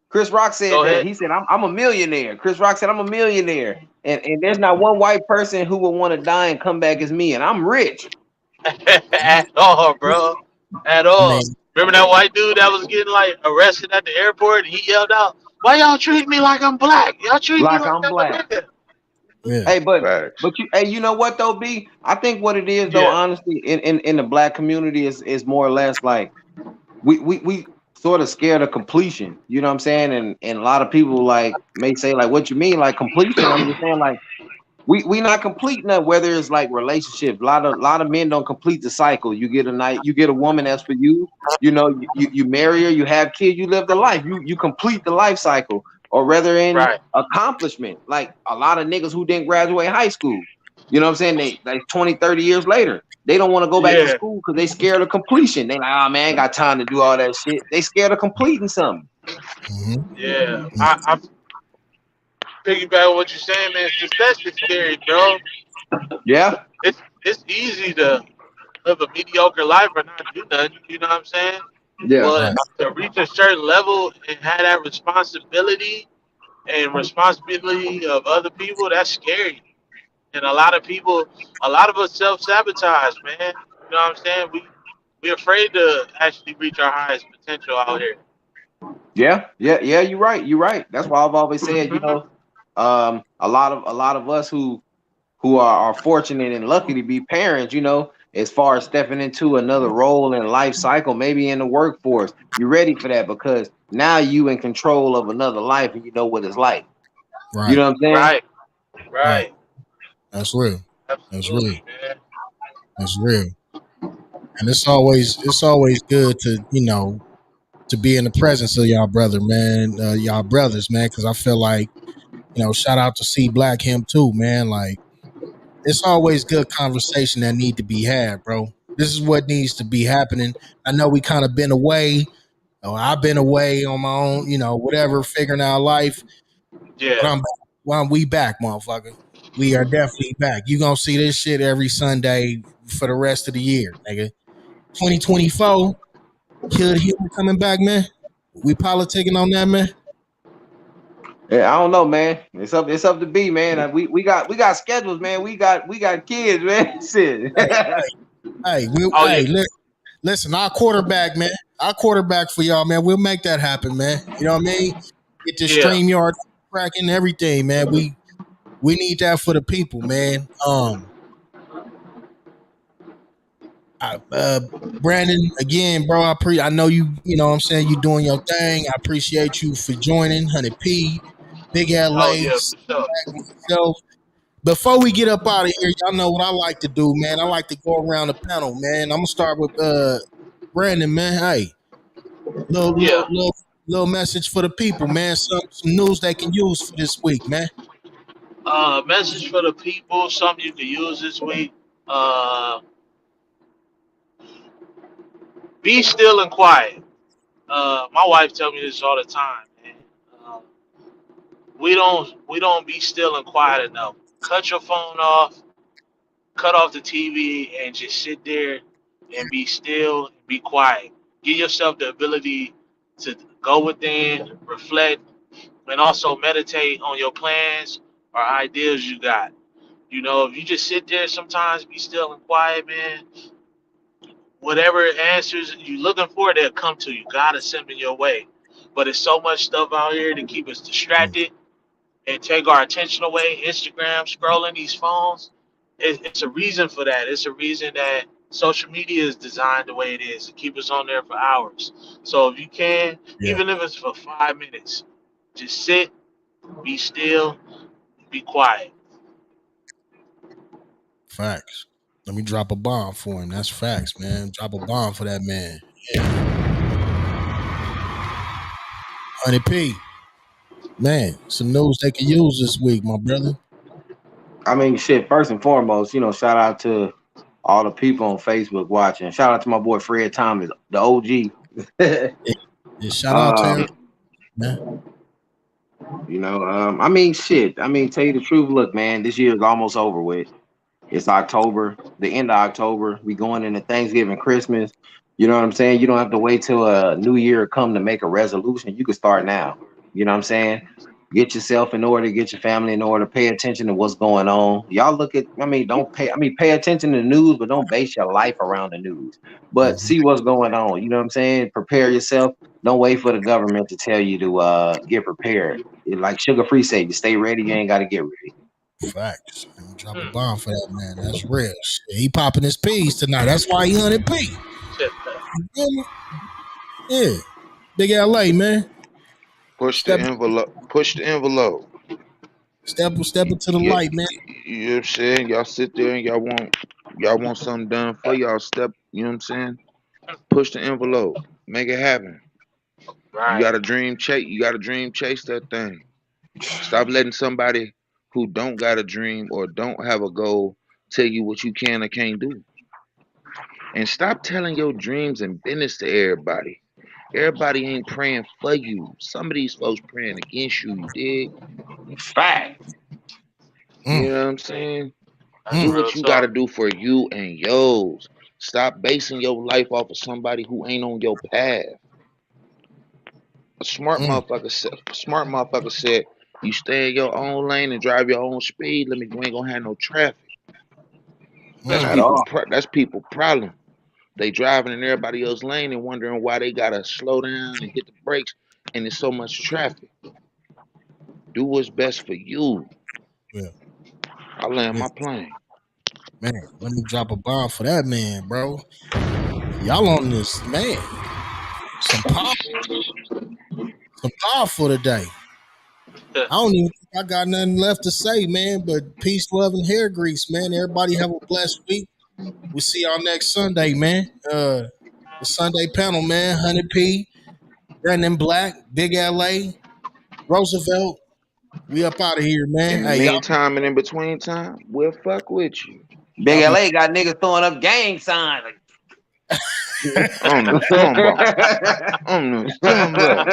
Chris Rock said Go that. ahead. He said, I'm a millionaire. Chris Rock said, I'm a millionaire. And there's not one white person who would want to die and come back as me. And I'm rich. At all, bro. At I all. mean, Remember that white dude that was getting like arrested at the airport and he yelled out, why y'all treat me like I'm black? Y'all treat me Like like I'm I'm a black. nigga. yeah, Hey, Facts. you know what though, B? I think what it is though, Yeah. honestly, in the black community is more or less like we sort of scared of completion. You know what I'm saying? And a lot of people like may say like, what you mean like completion? I'm just saying like we not complete enough. Whether it's like relationships, a lot of men don't complete the cycle. You get a night, you get a woman that's for you. You know, you marry her, you have kids, you live the life. You complete the life cycle, or rather in Right. accomplishment. Like a lot of niggas who didn't graduate high school. You know what I'm saying? They like 20, 30 years later. They don't want to go back to Yeah. school because they scared of completion. They like, oh man, I ain't got time to do all that shit. They scared of completing something. hmm Yeah. I piggyback on what you're saying, man. Success is scary, bro. Yeah, It's easy to live a mediocre life or not do nothing, you know what I'm saying? yeah, right. But to reach a certain level and have that responsibility and responsibility of other people, that's scary. And a lot of us self sabotage, man. You know what I'm saying? We afraid to actually reach our highest potential out here. yeah. You're right. You're right. That's why I've always said, Hmm. a lot of us who are fortunate and lucky to be parents, as far as stepping into another role in life cycle, maybe in the workforce, you're ready for that because now you in control of another life and you know what it's like. You Right, know what I'm saying? Right, right. right. That's real. That's real. Absolutely, man. That's real. And it's always good to to be in the presence of y'all brother, man, y'all brothers, man, because I feel like shout out to CBlack him too, man. Like it's always good conversation that need to be had, bro. This is what needs to be happening. I know we kind of been away. Or I've been away on my own, whatever, figuring out life. But Yeah. I'm back. Well, we back, motherfucker. We are definitely back. You gonna see this shit every Sunday for the rest of the year, nigga. 2024, Kill the Humor coming back, man. We politicking on that, man. Yeah, I don't know, man. It's up to be, man. We got schedules, man. We got kids, man. Shit. Hey, Oh yeah. listen, our quarterback, man. Our quarterback for y'all, man. We'll make that happen, man. You know what I mean? Get this Yeah. StreamYard cracking, everything, man. We need that for the people, man. Brandon, again, bro, I know you know what I'm saying, you doing your thing. I appreciate you for joining. Hunned P, Big Oh LA, yeah, for sure. myself. Before we get up out of here, y'all know what I like to do, man. I like to go around the panel, man. I'm gonna start with Brandon, man. Hey, little little Yeah. little little message for the people, man. Some news they can use for this week, man. Message for the people. Something you can use this week. Uh, be still and quiet. My wife tells me this all the time, man. Uh, we don't be still and quiet enough. Cut your phone off. Cut off the TV and just sit there and be still, and be quiet. Give yourself the ability to go within, reflect, and also meditate on your plans or ideas you got. You know, if you just sit there sometimes, be still and quiet, man, whatever answers you're looking for, they'll come to you. God is sending your way. But there's so much stuff out here to keep us distracted and take our attention away. Instagram, scrolling these phones. It's a reason for that. It's a reason that social media is designed the way it is to keep us on there for hours. So if you can, Yeah, even if it's for 5 minutes, just sit, be still, be quiet. facts. Let me drop a bomb for him. That's facts, man. Drop a bomb for that man. Yeah, Hunned P, man. Some news they can use this week, my brother. I mean, shit. First and foremost, shout out to all the people on Facebook watching. Shout out to my boy Fred Thomas, the OG. Yeah, yeah, shout out to everybody, man. I mean, shit. I mean, tell you the truth. Look, man, this year is almost over with. It's October, the end of October. We going into Thanksgiving, Christmas. You know what I'm saying? You don't have to wait till a new year come to make a resolution. You can start now. You know what I'm saying? Get yourself in order, get your family in order, pay attention to what's going on. Y'all look at, pay attention to the news, but don't base your life around the news. But Mhm. see what's going on. You know what I'm saying? Prepare yourself. Don't wait for the government to tell you to get prepared. Like Sugar Free said, you stay ready, you ain't got to get ready. Facts. Let me drop a Hmm. bomb for that man. That's real. Shit, he popping his peas tonight. That's why he Hunned P. Yeah, Big LA, man. Push the Step envelope. Push the envelope. step into the Yeah, light, man. you know what I'm saying? Y'all sit there and y'all want something done for y'all. Step. You know what I'm saying? Push the envelope. Make it happen. You got Right. a dream. Chase. You got a dream. Chase that thing. Stop letting somebody who don't got a dream or don't have a goal tell you what you can or can't do. And stop telling your dreams and business to everybody. Everybody ain't praying for you. Some of these folks praying against you. You dig? Fact. You Mm, know what I'm saying? That's Do mm, real what you got to talk. do for you and yours. Stop basing your life off of somebody who ain't on your path. A smart mm, motherfucker said. Smart motherfucker said, "You stay in your own lane and drive your own speed. Let me. We ain't gonna have no traffic." That's At mm. people. all. That's people problem. They driving in everybody else's lane and wondering why they gotta slow down and hit the brakes, and there's so much traffic. Do what's best for you. Yeah, I land yeah, my plane. man. Let me drop a bomb for that man, bro. Y'all on this, man. Some pop, some powerful today. I don't even think I got nothing left to say, man. But peace, love, and hair grease, man. Everybody have a blessed week. We see y'all next Sunday, man. The Sunday panel, man. Hunned P, Brandon Black, Big LA, Roosevelt. We up out of here, man. In the Hey, meantime and in between time, we'll fuck with you. Big y'all be LA got niggas throwing up gang signs. On the stumble. On the stumble.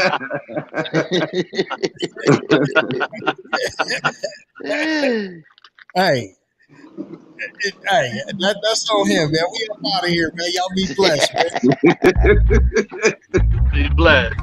hey, that's on him, man. We up out of here, man. Y'all be blessed, man. Be blessed.